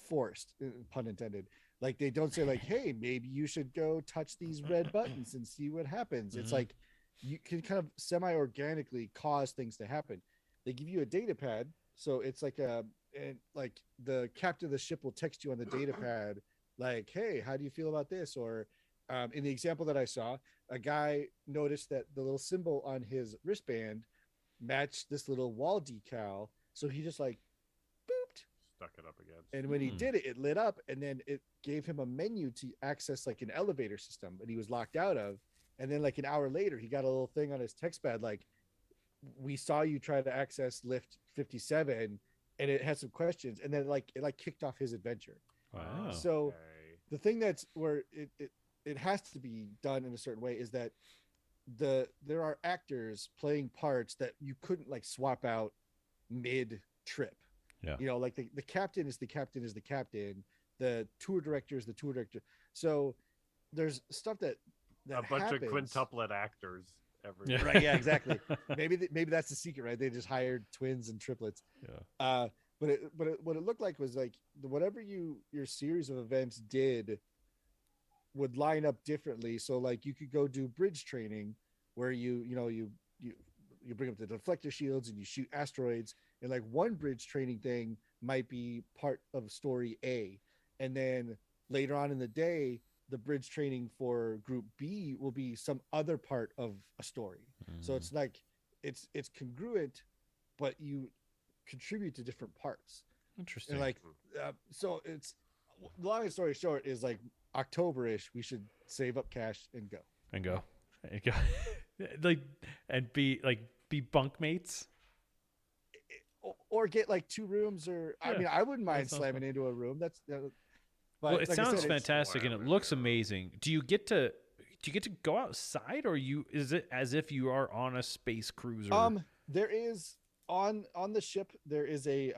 forced, pun intended. Like they don't say like, hey, maybe you should go touch these red buttons and see what happens. It's Mhm. like you can kind of semi-organically cause things to happen. They give you a data pad, so it's like and like the captain of the ship will text you on the data pad, like, hey, how do you feel about this? Or in the example that I saw, a guy noticed that the little symbol on his wristband matched this little wall decal, so he just like booped, Stuck it up against. and when he Hmm. did it, it lit up, and then it gave him a menu to access like an elevator system that he was locked out of. And then like an hour later, he got a little thing on his text pad like, we saw you try to access lift 57, and it had some questions, and then it kicked off his adventure. Wow. So Okay. the thing that's where it has to be done in a certain way is that there are actors playing parts that you couldn't like swap out mid trip. Yeah. You know, like the captain is the captain is the captain, the tour director is the tour director. So there's stuff that A bunch happens. of quintuplet actors. Every Yeah. Right, yeah, exactly. maybe that's the secret, right? They just hired twins and triplets. Yeah. But what it looked like was like whatever your series of events did would line up differently. So like you could go do bridge training where you bring up the deflector shields and you shoot asteroids, and like one bridge training thing might be part of story A, and then later on in the day the bridge training for group B will be some other part of a story. So it's like it's congruent, but you contribute to different parts. Interesting. And like so it's, long story short is like October-ish we should save up cash and go. and go. Like and be bunkmates. Or get like 2 rooms, or I Yeah, mean I wouldn't mind sounds slamming into a room. But Well, it like I sounds said, fantastic and it looks amazing. Do you get to go outside, or is it as if you are on a space cruiser? There is on the ship there is a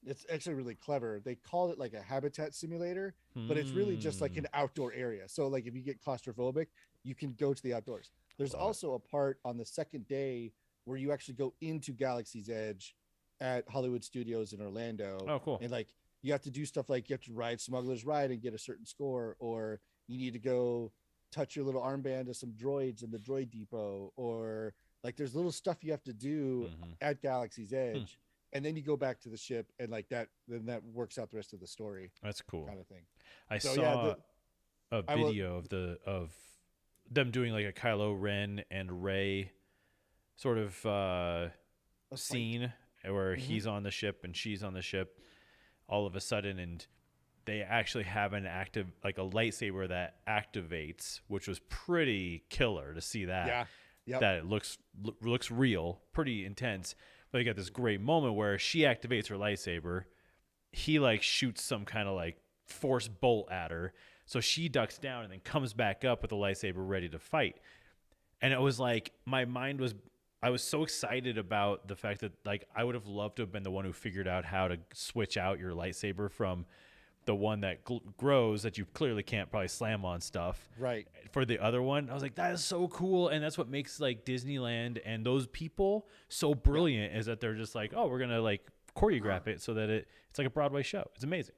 it's actually really clever. They call it like a habitat simulator, but it's really just like an outdoor area. So like if you get claustrophobic, you can go to the outdoors. There's also a part on the second day where you actually go into Galaxy's Edge at Hollywood Studios in Orlando. Oh, cool. And like you have to do stuff like you have to ride Smuggler's Ride and get a certain score, or you need to go touch your little armband to some droids in the droid depot, or like there's little stuff you have to do at Galaxy's Edge. And then you go back to the ship and like that, then that works out the rest of the story. That's cool. Kind of thing. I saw a video of them doing like a Kylo Ren and Rey sort of scene where he's on the ship and she's on the ship all of a sudden, and they actually have an active, like a lightsaber that activates, which was pretty killer to see that. Yeah. Yep. That it looks real, pretty intense. But you got this great moment where she activates her lightsaber. He like shoots some kind of like force bolt at her. So she ducks down and then comes back up with the lightsaber ready to fight. And it was like, I was so excited about the fact that like I would have loved to have been the one who figured out how to switch out your lightsaber from the one that grows that you clearly can't probably slam on stuff. Right. For the other one, I was like, that is so cool. And that's what makes like Disneyland and those people so brilliant is that they're just like, oh, we're going to like choreograph it so that it's like a Broadway show. It's amazing.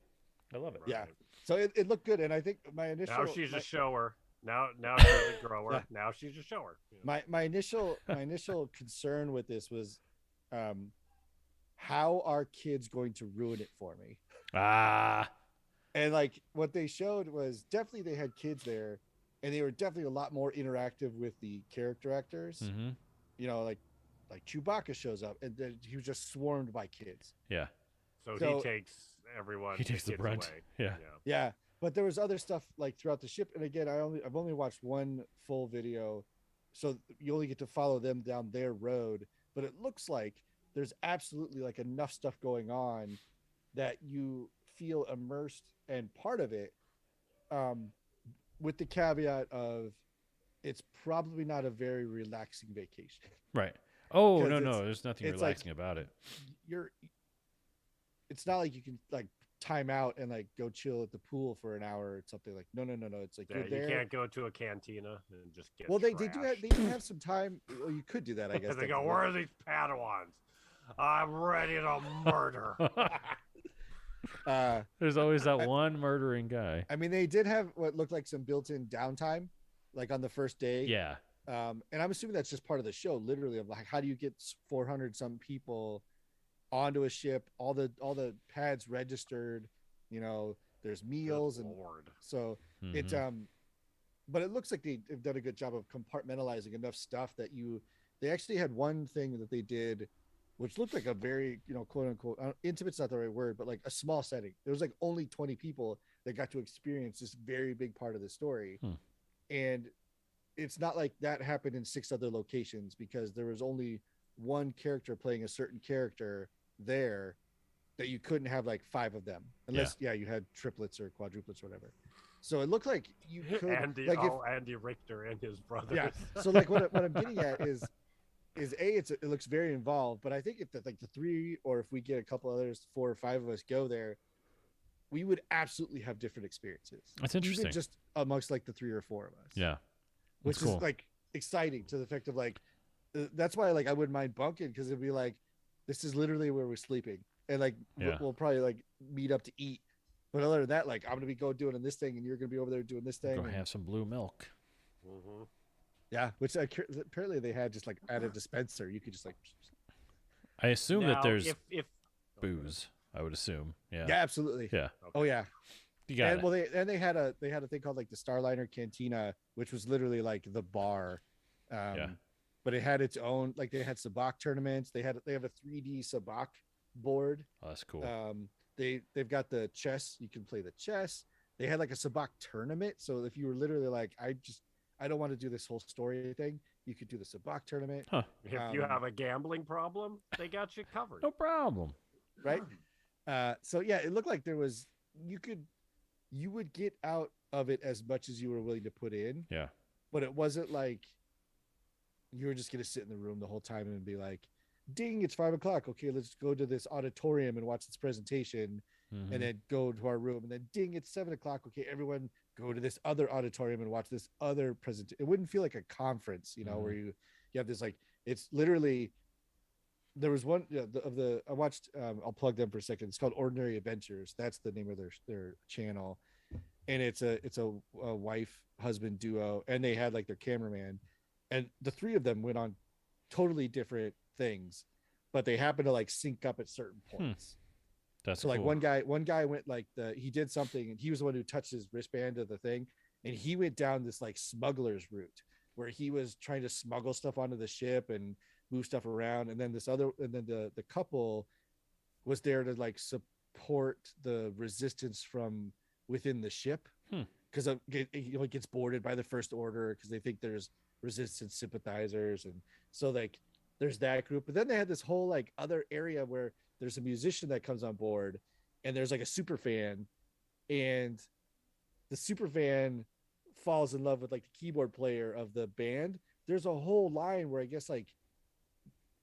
I love it. Yeah. So it looked good. And I think my initial. Now she's a shower. Now she's a grower. Yeah. Now she's a shower. My initial concern with this was, how are kids going to ruin it for me? And like what they showed was definitely they had kids there, and they were definitely a lot more interactive with the character actors. You know, like Chewbacca shows up and then he was just swarmed by kids. Yeah. So he takes everyone. He takes the brunt. Away. Yeah. But there was other stuff like throughout the ship. And again, I've only watched one full video, so you only get to follow them down their road. But it looks like there's absolutely like enough stuff going on that you feel immersed and part of it, with the caveat of it's probably not a very relaxing vacation. Right. Oh, no, there's nothing relaxing like, about it. It's not like you can like time out and like go chill at the pool for an hour or something. Like no. It's like you're there. You can't go to a cantina and just get. Well, they do have some time. Well, you could do that, I guess. They go, where are these Padawans? I'm ready to murder. There's always that one murdering guy. I mean, they did have what looked like some built-in downtime, like on the first day. Yeah. And I'm assuming that's just part of the show, literally, of like how do you get 400 some people onto a ship, all the pads registered, you know, there's meals and so it's but it looks like they've done a good job of compartmentalizing enough stuff that they actually had one thing that they did which looked like a very, you know, quote unquote, intimate's not the right word, but like a small setting. There was like only 20 people that got to experience this very big part of the story. And it's not like that happened in 6 other locations because there was only one character playing a certain character there that you couldn't have like 5 of them unless you had triplets or quadruplets or whatever. So it looked like you could Andy Richter and his brother. Yeah. So like what I'm getting at is it looks very involved, but I think if the 3 or if we get a couple others, 4 or 5 of us go there, we would absolutely have different experiences. That's interesting. Even just amongst like the 3 or 4 of us. Yeah. Which is like exciting to the effect of like, that's why like I wouldn't mind bunking because it'd be like, this is literally where we're sleeping. And like, we'll probably like meet up to eat. But other than that, like I'm going to be doing this thing and you're going to be over there doing this thing. Go have some blue milk. Yeah, which apparently they had just like at a dispenser. You could just like. I assume that there's booze. I would assume. Yeah. Yeah, absolutely. Yeah. Oh yeah. You got it. Well, they had a thing called like the Starliner Cantina, which was literally like the bar. But it had its own, like they had sabacc tournaments. They have a 3D sabacc board. Oh, that's cool. They've got the chess. You can play the chess. They had like a sabacc tournament. So if you were literally like, I don't want to do this whole story thing, you could do the sabacc tournament. Huh. If you have a gambling problem, they got you covered. No problem. Right. So yeah, it looked like there was, you would get out of it as much as you were willing to put in. Yeah. But it wasn't like you were just going to sit in the room the whole time and be like, ding, it's 5 o'clock. Okay, let's go to this auditorium and watch this presentation, Mhm. and then go to our room. And then ding, it's 7 o'clock. Okay, everyone go to this other auditorium and watch this other presentation. It wouldn't feel like a conference, where you have this like it's literally. There was one I watched. I'll plug them for a second. It's called Ordinary Adventures. That's the name of their channel, and it's a wife husband duo, and they had like their cameraman, and the three of them went on totally different things, but they happened to like sync up at certain points. That's So like cool. one guy went like he did something, and he was the one who touched his wristband to the thing, and he went down this like smuggler's route where he was trying to smuggle stuff onto the ship and move stuff around. And then the couple was there to like support the resistance from within the ship, because it gets boarded by the First Order because they think there's resistance sympathizers, and so like there's that group. But then they had this whole like other area where there's a musician that comes on board, and there's like a super fan, and the super fan falls in love with like the keyboard player of the band. There's a whole line where I guess like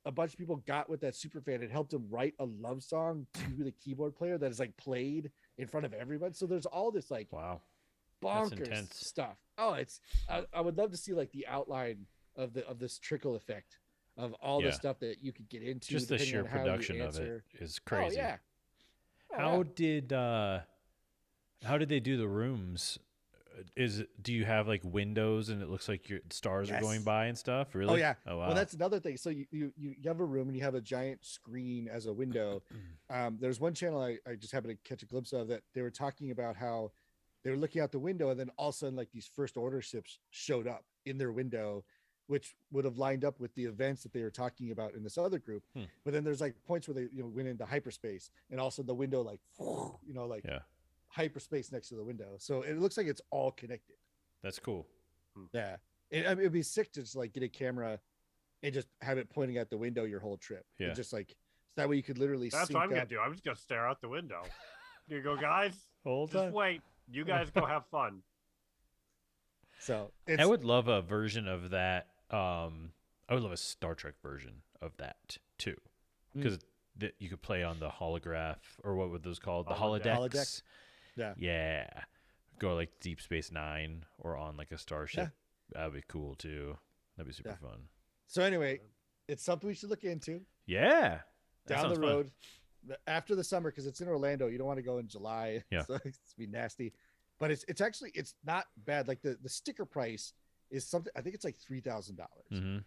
a bunch of people got with that super fan and helped him write a love song to the keyboard player that is like played in front of everyone. So there's all this like Wow. That's bonkers intense. stuff. Oh, I would love to see like the outline of this trickle effect of all the stuff that you could get into. Just the depending sheer on how you production of answer. it is crazy. Oh yeah. Oh, How did they do the rooms? Do you have like windows and it looks like your stars are going Yes. by and stuff? Really? Oh yeah. Oh wow. Well, that's another thing. So you have a room and you have a giant screen as a window. There's one channel I just happened to catch a glimpse of that they were talking about how they were looking out the window, and then all of a sudden like these First Order ships showed up in their window, which would have lined up with the events that they were talking about in this other group. But then there's like points where they went into hyperspace, and also the window like hyperspace next to the window. So it looks like it's all connected. That's cool. Yeah. It'd be sick to just like get a camera and just have it pointing at the window your whole trip. Yeah. And just like, so that way you could literally That's sync what I'm gonna up. do. I'm just gonna stare out the window. You go, guys. Whole Just time. wait. You guys go have fun. So I would love a version of that. I would love a Star Trek version of that too, because you could play on the holograph, or what were those called? The Holodeck. holodecks. Yeah. Yeah. Go like Deep Space Nine or on like a starship. That'd be cool too. That'd be super fun. So anyway, it's something we should look into Yeah. That down the sounds fun. road after the summer, because it's in Orlando. You don't want to go in July. Yeah. So it's be nasty. But it's actually not bad. Like the sticker price is something, I think it's like $3,000 Mm-hmm.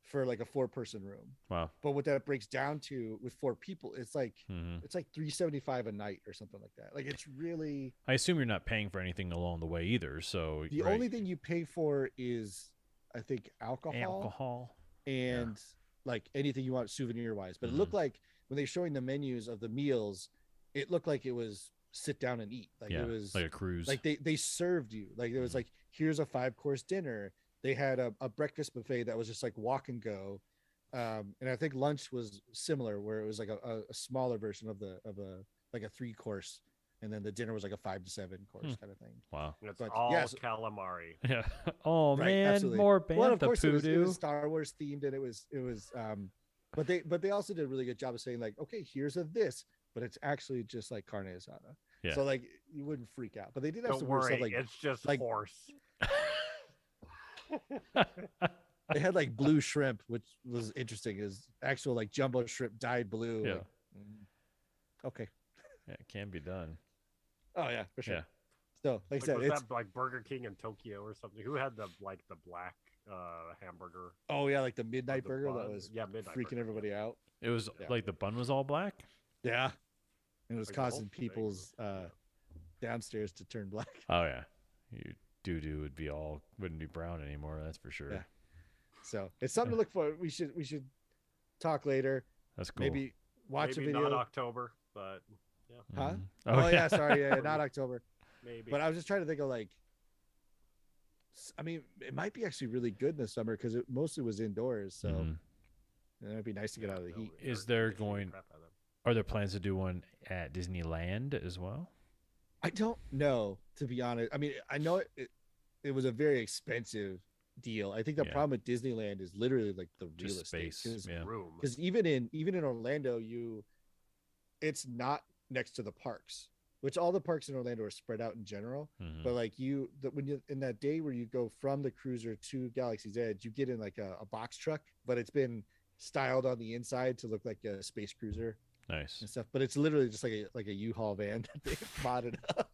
for like a 4-person room. Wow. But what that breaks down to with 4 people, it's like Mm-hmm. it's like $375 a night or something like that. Like it's really I assume you're not paying for anything along the way either. So the only thing you pay for is I think alcohol and like anything you want souvenir wise. But it looked like when they're showing the menus of the meals, it looked like it was sit down and eat. Like it was like a cruise. like they served you. Like there was like, here's a 5-course dinner. They had a breakfast buffet that was just like walk and go. And I think lunch was similar, where it was like a smaller version of like a 3-course, and then the dinner was like a 5 to 7 course kind of thing. Wow. It's But, all yeah, so- calamari. Yeah. Oh Right, man, absolutely. more Well, of bantha course it was poodoo. Star Wars themed, and it was but they also did a really good job of saying like, okay, here's a this, but it's actually just like carne asada. Yeah. So like you wouldn't freak out. But they did have Don't some weird worry, stuff like it's just like- horse. they had like blue shrimp, which was interesting. Is actual like jumbo shrimp dyed blue. Yeah. Like, okay. Yeah, it can be done. Oh yeah, for sure. Yeah. So like I Like, said, was it's that like Burger King in Tokyo or something? Who had the black hamburger? oh yeah, like the midnight the burger that bun. was Midnight freaking burger, everybody out. It was Yeah. like the bun was all black. Yeah. And it was Like the whole causing thing people's was- downstairs to turn black. Oh yeah. Your doo doo wouldn't be brown anymore. That's for sure. Yeah. So it's something to look for. We should talk later. That's cool. Maybe watch Maybe a video. not October, but Huh? Mhm. Oh, yeah, sorry, yeah, not October. maybe. But I was just trying to think of like, I mean, it might be actually really good in the summer because it mostly was indoors. So Mhm. it'd be nice to get out of the No, heat. Is air there conditioning going- crap out of them. Are there plans to do one at Disneyland as well? I don't know, to be honest. I mean, I know it was a very expensive deal. I think the problem with Disneyland is literally like the real Just estate. space. Yeah. Room. Because even in Orlando, it's not next to the parks, which all the parks in Orlando are spread out in general. Mhm. But like when you in that day where you go from the cruiser to Galaxy's Edge, you get in like a box truck, but it's been styled on the inside to look like a space cruiser Nice. and stuff. But it's literally just like a U-Haul van that they modded up.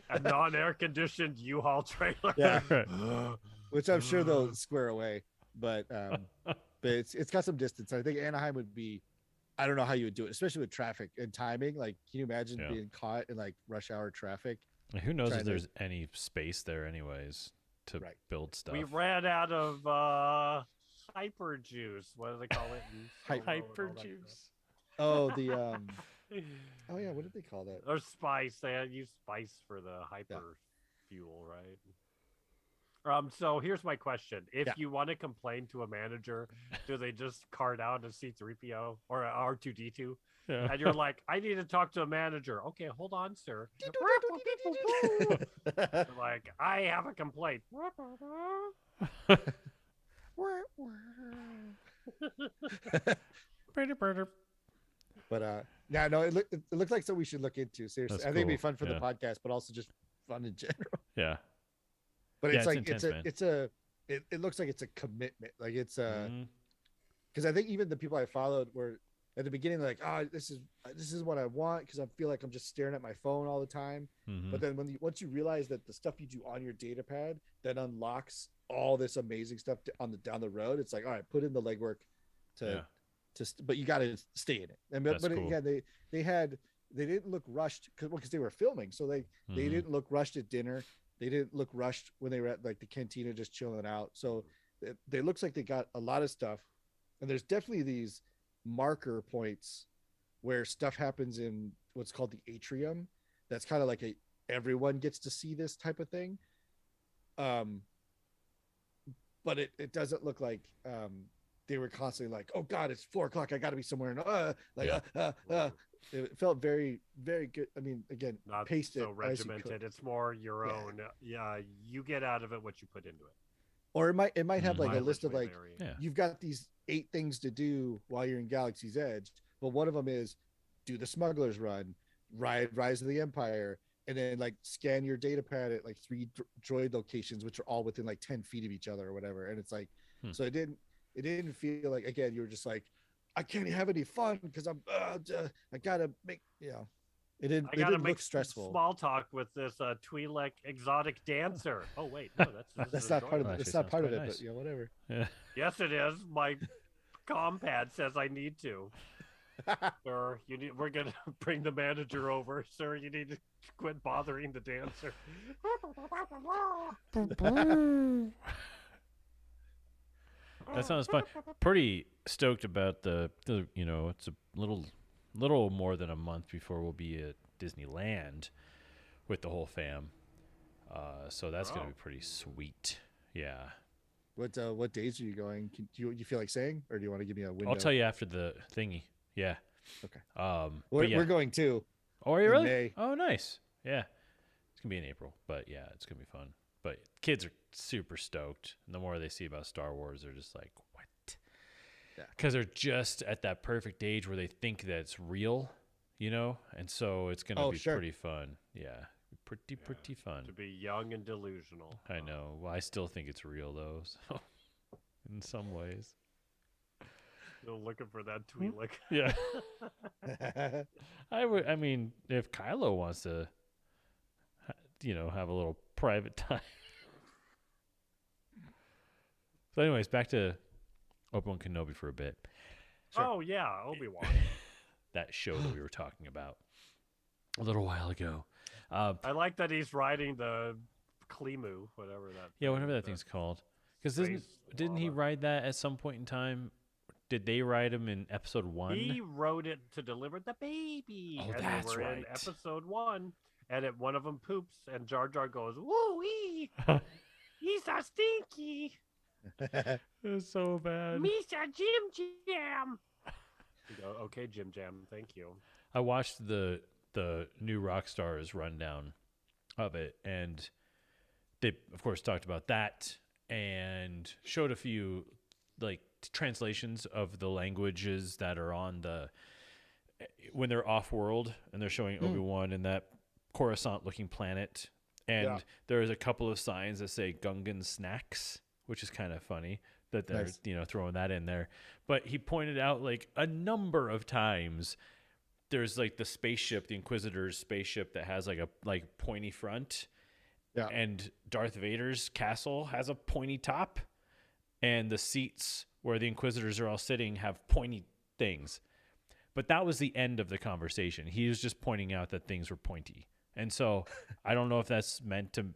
A non-air conditioned U-Haul trailer. Yeah. Which I'm sure they'll square away. But it's got some distance. I think Anaheim would be, I don't know how you would do it, especially with traffic and timing. Like, can you imagine being caught in like rush hour traffic? Who knows if there's any space there anyways to build stuff. We ran out of hyper juice. What do they call it? Hyper juice. Oh, the oh yeah, what did they call that? Or spice. They had used spice for the hyper fuel, right? So here's my question. If you want to complain to a manager, do they just cart out a C-3PO or a R2-D2? Yeah. And you're like, I need to talk to a manager. Okay, hold on, sir. Like, I have a complaint. But yeah, no, it looks like something we should look into. Seriously, I think it'd be fun for the podcast, but also just fun in general. Yeah. But it's like it looks like it's a commitment. Like it's because I think even the people I followed were at the beginning like, oh, this is what I want because I feel like I'm just staring at my phone all the time. Mm-hmm. But then once you realize that the stuff you do on your data pad that unlocks all this amazing stuff down the road, it's like, all right, put in the legwork but you got to stay in it. And but cool. Again, they didn't look rushed because they were filming, so they didn't look rushed at dinner. They didn't look rushed when they were at like the cantina just chilling out. So they looks like they got a lot of stuff, and there's definitely these marker points where stuff happens in what's called the atrium. That's kind of like everyone gets to see this type of thing. But it doesn't look like they were constantly like, oh God, it's 4:00. I got to be somewhere. It felt very, very good. I mean, again, not paced so regimented. It's more your own. Yeah, you get out of it what you put into it. Or it might have like a list of like, yeah. You've got these 8 things to do while you're in Galaxy's Edge, but one of them is do the Smuggler's Run, ride Rise of the Empire, and then like scan your data pad at like 3 droid locations, which are all within like 10 feet of each other or whatever. And it's like, so it didn't feel like, again, you were just like, I can't have any fun because I gotta make, it didn't look stressful. Small talk with this Twi'lek exotic dancer. Oh wait, no, that's not part of it. It's not part of it, but whatever. Yeah. Yes, it is. My compad says I need to. Sir, we're gonna bring the manager over. Sir, you need to quit bothering the dancer. That sounds fun. Pretty stoked about the it's a little more than a month before we'll be at Disneyland with the whole fam. So that's gonna be pretty sweet. Yeah. What days are you going? Do you feel like saying, or do you want to give me a window? I'll tell you after the thingy. Yeah. Okay. We're going too. Oh, are you really? May. Oh, nice. Yeah. It's gonna be in April, but yeah, it's gonna be fun. But kids are super stoked. And the more they see about Star Wars, they're just like, what? Yeah. Because they're just at that perfect age where they think that it's real, And so it's going to be pretty fun. Yeah. Pretty fun. To be young and delusional. I know. Well, I still think it's real, though. So, in some ways. Still looking for that Twi'lek. Yeah. I mean, if Kylo wants to, have a little private time. So anyways, back to Obi-Wan Kenobi for a bit. Sure. Oh yeah, Obi-Wan. That show that we were talking about a little while ago. I like that he's riding the Klimu, whatever that. Yeah, whatever that thing's called. Because didn't he ride that at some point in time? Did they ride him in episode 1? He rode it to deliver the baby. Oh, and that's they were right. In episode 1, and one of them poops, and Jar Jar goes, "Woo-wee! He's so stinky." It's so bad. Mr. Jim Jam. You go, okay, Jim Jam, thank you. I watched the new Rockstars rundown of it, and they, of course, talked about that and showed a few like translations of the languages that are on the when they're off world, and they're showing Obi-Wan in that Coruscant looking planet, and there's a couple of signs that say Gungan snacks, which is kind of funny that they're throwing that in there. But he pointed out like a number of times there's like the spaceship, the Inquisitor's spaceship that has like a pointy front. Yeah. And Darth Vader's castle has a pointy top, and the seats where the Inquisitors are all sitting have pointy things. But that was the end of the conversation. He was just pointing out that things were pointy. And so I don't know if that's meant to,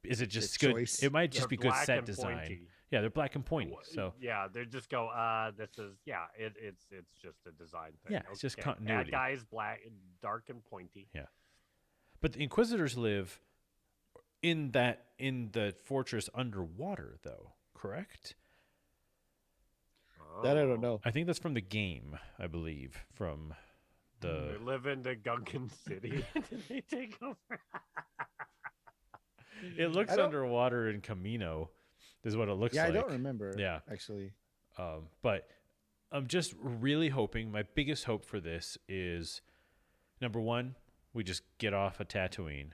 is it just good? Choice. It might just be good set design. Pointy. Yeah, they're black and pointy. So yeah, they just go, this is, it's just a design thing. Yeah, it's just continuity. Bad guys, black, dark and pointy. Yeah. But the Inquisitors live in the fortress underwater, though, correct? That I don't know. I think that's from the game, I believe, from the... They live in the Gungan city. Did they take over? It looks underwater in Camino, is what it looks like. Yeah, I don't remember, actually. But I'm just really hoping, my biggest hope for this is, number one, we just get off of Tatooine.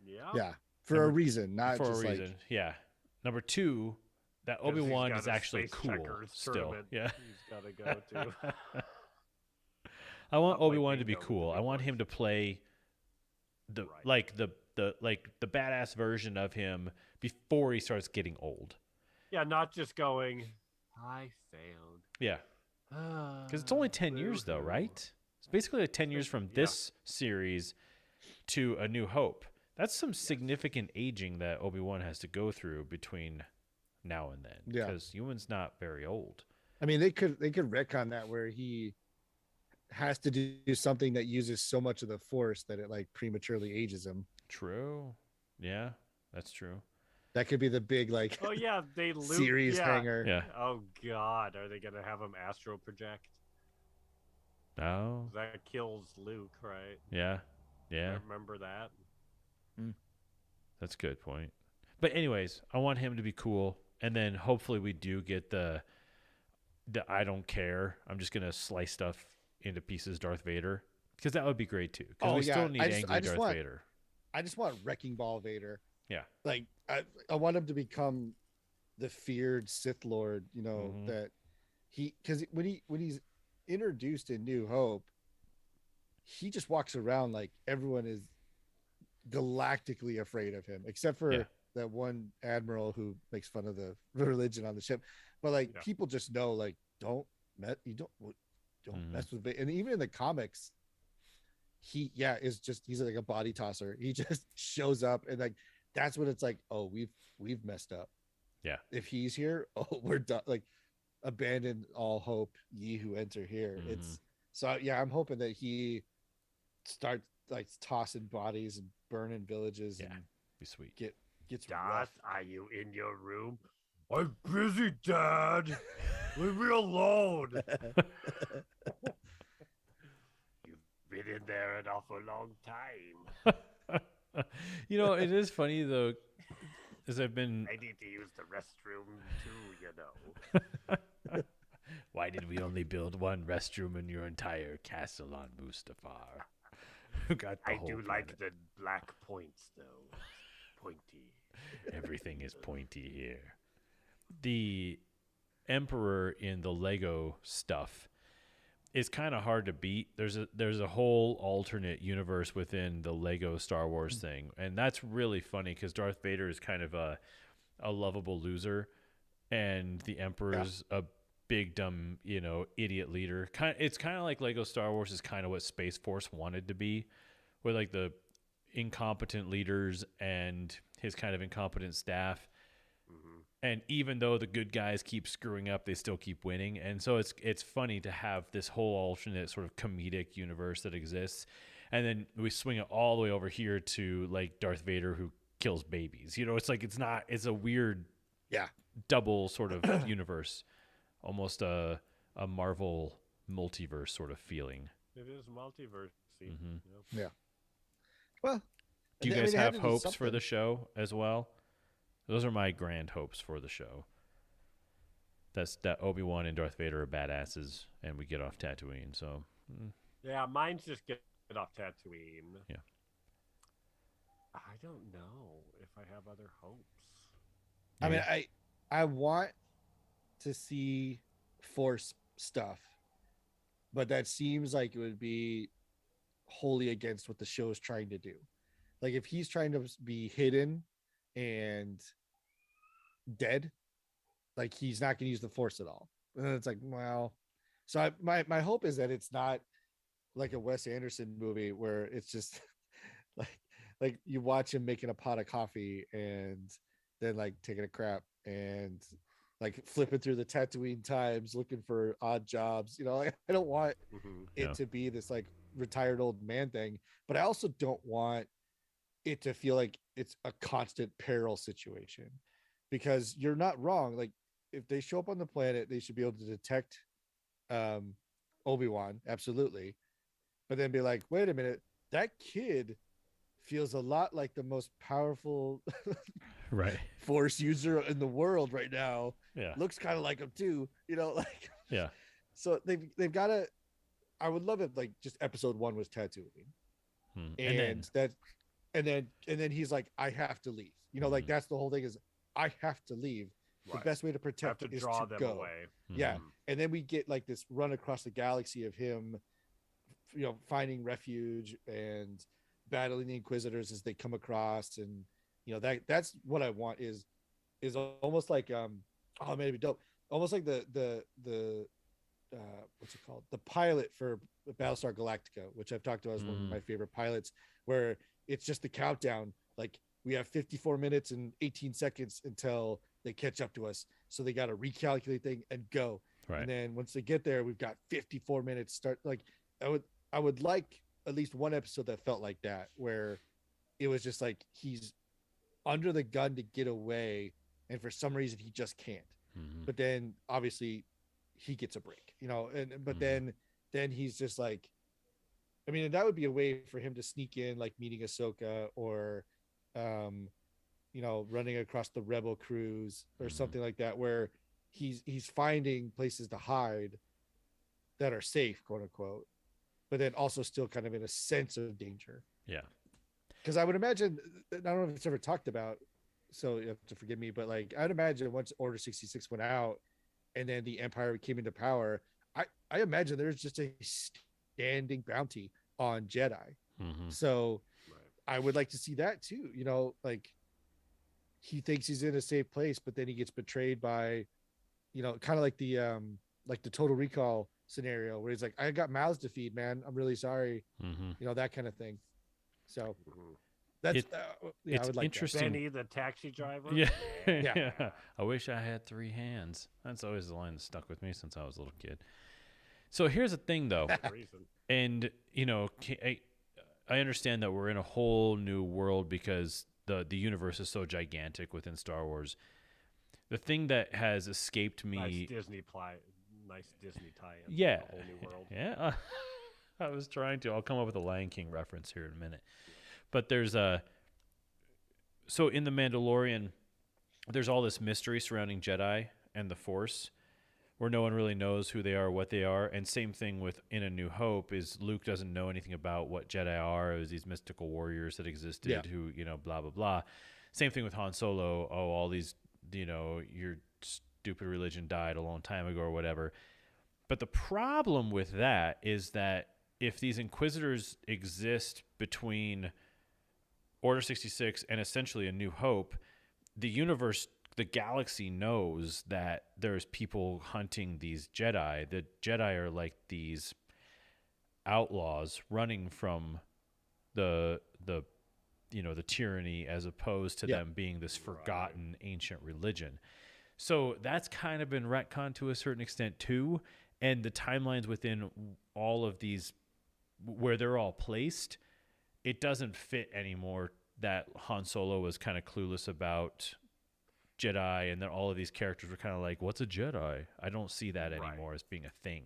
Yeah, for a reason, not for just a reason. Yeah. Number two, that Obi-Wan is actually cool still. Yeah. He's got to go to. I want Obi-Wan to be cool. I want him to play the the badass version of him before he starts getting old. Yeah, not just going, I failed. Yeah. Because it's only 10 years though, right? It's basically like 10 years from this series to A New Hope. That's some significant aging that Obi-Wan has to go through between now and then. Yeah. Because Ewan's not very old. I mean, they could retcon that where he has to do something that uses so much of the Force that it like prematurely ages him. True. Yeah, that's true. That could be the big like they series hanger. Yeah. Oh God, are they gonna have him astral project? No. That kills Luke, right? Yeah. Yeah. I remember that. That's a good point. But anyways, I want him to be cool, and then hopefully we do get the I don't care, I'm just gonna slice stuff into pieces Darth Vader, because that would be great too. Because we still need angry Darth Vader. I just want Wrecking Ball Vader. Yeah. Like I want him to become the feared Sith Lord, that because when he's introduced in New Hope, he just walks around like everyone is galactically afraid of him, except for that one admiral who makes fun of the religion on the ship. But like people just know, like, don't mess with it. And even in the comics, he's like a body tosser. He just shows up, and like that's when it's like, oh, we've messed up. Yeah. If he's here, oh, we're done. Like, abandon all hope, ye who enter here. It's so I'm hoping that he starts like tossing bodies and burning villages. Yeah, and be sweet. Gets Darth, rough. are you in your room? I'm busy, Dad. Leave me alone. You've been in there an awful long time. It is funny though, as I've been. I need to use the restroom too, Why did we only build one restroom in your entire castle on Mustafar? I do like the black points though. Pointy. Everything is pointy here. The Emperor in the Lego stuff is kind of hard to beat. There's a whole alternate universe within the Lego Star Wars thing, and that's really funny because Darth Vader is kind of a lovable loser, and the Emperor's a big dumb idiot leader. It's kind of like Lego Star Wars is kind of what Space Force wanted to be, with like the incompetent leaders and his kind of incompetent staff. And even though the good guys keep screwing up, they still keep winning. And so it's funny to have this whole alternate sort of comedic universe that exists. And then we swing it all the way over here to like Darth Vader who kills babies. It's like it's a weird double sort of universe. Almost a Marvel multiverse sort of feeling. It is multiverse-y. Yeah. Well, do you guys have hopes for the show as well? Those are my grand hopes for the show. That's that Obi-Wan and Darth Vader are badasses, and we get off Tatooine. So, Yeah, mine's just get off Tatooine. Yeah. I don't know if I have other hopes. I mean, I want to see Force stuff, but that seems like it would be wholly against what the show is trying to do. Like if he's trying to be hidden and dead, like he's not going to use the Force at all. And it's like, well, so my hope is that it's not like a Wes Anderson movie where it's just like you watch him making a pot of coffee and then like taking a crap and like flipping through the Tatooine Times looking for odd jobs. You know, like, I don't want it to be this like retired old man thing, but I also don't want it to feel like it's a constant peril situation, because you're not wrong. Like if they show up on the planet, they should be able to detect Obi-Wan, absolutely, but then be like, wait a minute, that kid feels a lot like the most powerful right. Force user in the world right now. Yeah. Looks kind of like him too, you know, like Yeah. So they've got to. I would love it like just episode 1 was Tatooine, and then he's like, I have to leave. You know, like that's the whole thing is I have to leave. Right. The best way to protect have to is draw to them go. away. Yeah, and then we get like this run across the galaxy of him, you know, finding refuge and battling the Inquisitors as they come across, and you know that's what I want is almost like oh man, it'd be dope, almost like the what's it called, the pilot for Battlestar Galactica, which I've talked about as one of my favorite pilots, where it's just the countdown, like we have 54 minutes and 18 seconds until they catch up to us, so they got to recalculate thing and go. Right. And then once they get there, we've got 54 minutes start. Like I would like at least one episode that felt like that, where it was just like he's under the gun to get away, and for some reason he just can't. But then obviously he gets a break, you know, but then he's just like, I mean, that would be a way for him to sneak in, like meeting Ahsoka or, you know, running across the Rebel cruise or something like that, where he's finding places to hide that are safe, quote unquote, but then also still kind of in a sense of danger. Yeah. Because I would imagine, I don't know if it's ever talked about, so you have to forgive me, but like I'd imagine once Order 66 went out and then the Empire came into power, I imagine there's just a standing bounty on Jedi. So I would like to see that too. You know, like he thinks he's in a safe place, but then he gets betrayed by, you know, kind of like the Total Recall scenario where he's like, I got mouths to feed, man. I'm really sorry. You know, that kind of thing. So that's yeah, I would like interesting. Benny, the taxi driver. Yeah. Yeah. Yeah. I wish I had 3 hands. That's always the line that stuck with me since I was a little kid. So here's the thing, though. And, you know, I understand that we're in a whole new world because the universe is so gigantic within Star Wars. The thing that has escaped me... Nice Disney tie-in. Yeah. A whole new world. Yeah. I was trying to. I'll come up with a Lion King reference here in a minute. But there's so in The Mandalorian, there's all this mystery surrounding Jedi and the Force, where no one really knows who they are, what they are. And same thing with In A New Hope is Luke doesn't know anything about what Jedi are. It was these mystical warriors that existed who, you know, blah, blah, blah. Same thing with Han Solo. Oh, all these, you know, your stupid religion died a long time ago or whatever. But the problem with that is that if these Inquisitors exist between Order 66 and essentially A New Hope, the universe, the galaxy knows that there's people hunting these Jedi. The Jedi are like these outlaws running from the you know, the tyranny, as opposed to them being this forgotten ancient religion. So that's kind of been retconned to a certain extent too. And the timelines within all of these, where they're all placed, it doesn't fit anymore that Han Solo was kind of clueless about Jedi, and then all of these characters were kind of like, what's a Jedi? I don't see that anymore as being a thing.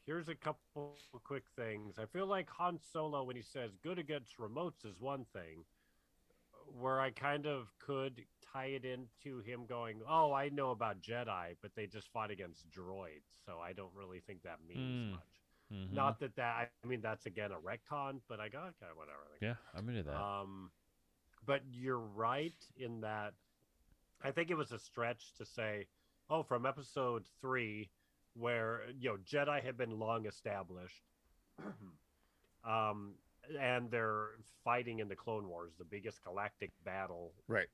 Here's a couple quick things. I feel like Han Solo, when he says good against remotes, is one thing. where I kind of could tie it into him going, "Oh, I know about Jedi, but they just fought against droids, so I don't really think that means much." Mm-hmm. Not that I mean that's again a retcon, but I go okay, whatever. Yeah, I'm into that. But you're right in that I think it was a stretch to say, oh, from episode 3, where Jedi had been long established, and they're fighting in the Clone Wars, the biggest galactic battle Right.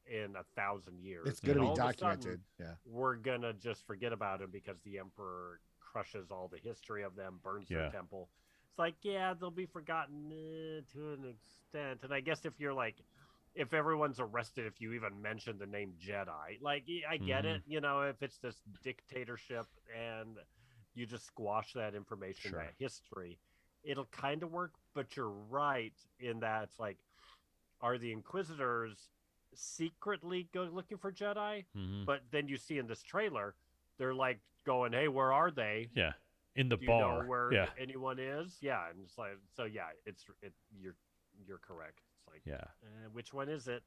in 1,000 years. It's going to And be all of a documented. sudden, Yeah. we're gonna just forget about him because the Emperor crushes all the history of them, burns their temple. It's like, yeah, they'll be forgotten to an extent. And I guess if everyone's arrested, if you even mention the name Jedi, like, I get it, if it's this dictatorship and you just squash that information, that history, it'll kind of work. But you're right in that it's like, are the Inquisitors secretly looking for Jedi? But then you see in this trailer, they're like going, "Hey, where are they?" Yeah, in the Do bar. you know where anyone is? Yeah, and it's like, so yeah, you're correct. It's like, which one is it?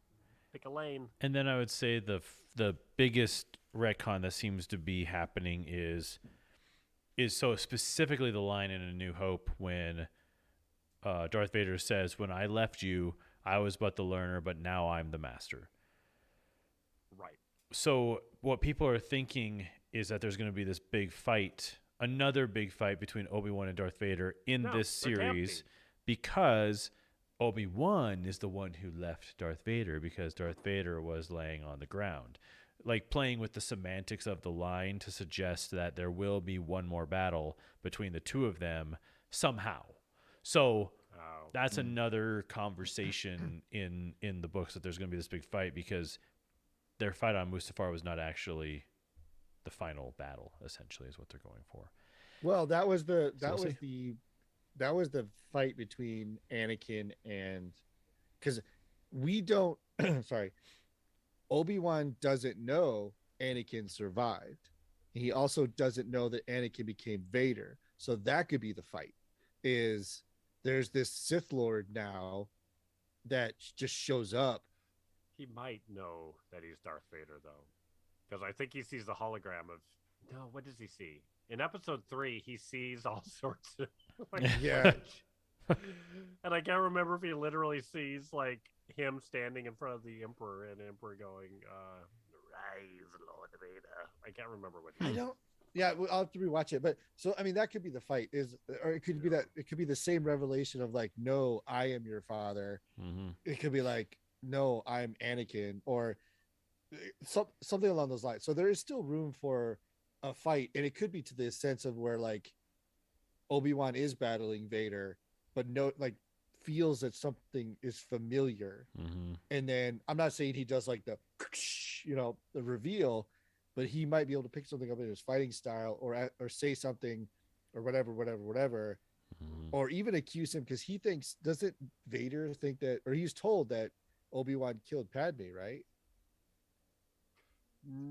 Pick a lane. And then I would say the biggest retcon that seems to be happening is so specifically the line in A New Hope when Darth Vader says, "When I left you, I was but the learner, but now I'm the master." Right. So what people are thinking is that there's going to be this big fight, another big fight between Obi-Wan and Darth Vader in this series, because Obi-Wan is the one who left Darth Vader because Darth Vader was laying on the ground. Like playing with the semantics of the line to suggest that there will be one more battle between the two of them somehow. So that's another conversation in the books, that there's going to be this big fight because their fight on Mustafar was not actually the final battle, essentially, is what they're going for. Well, that was the fight between Anakin and, because we don't sorry, Obi-Wan doesn't know Anakin survived. He also doesn't know that Anakin became Vader. So that could be the fight. Is there's this Sith Lord now that just shows up. He might know that he's Darth Vader, though, because I think he sees the hologram of. No, what does he see? In episode 3, he sees all sorts of and I can't remember if he literally sees like him standing in front of the Emperor and Emperor going, "Rise, Lord Vader." I can't remember what. I don't. Yeah, I'll have to rewatch it. But so I mean, that could be the fight. Or it could be that it could be the same revelation of like, "No, I am your father." It could be like, "No, I'm Anakin," or something along those lines. So there is still room for a fight, and it could be to the sense of where like Obi-Wan is battling Vader, but feels that something is familiar. And then I'm not saying he does like the reveal, but he might be able to pick something up in his fighting style or say something or whatever, or even accuse him, because he thinks, doesn't Vader think that, or he's told that Obi-Wan killed Padme, right?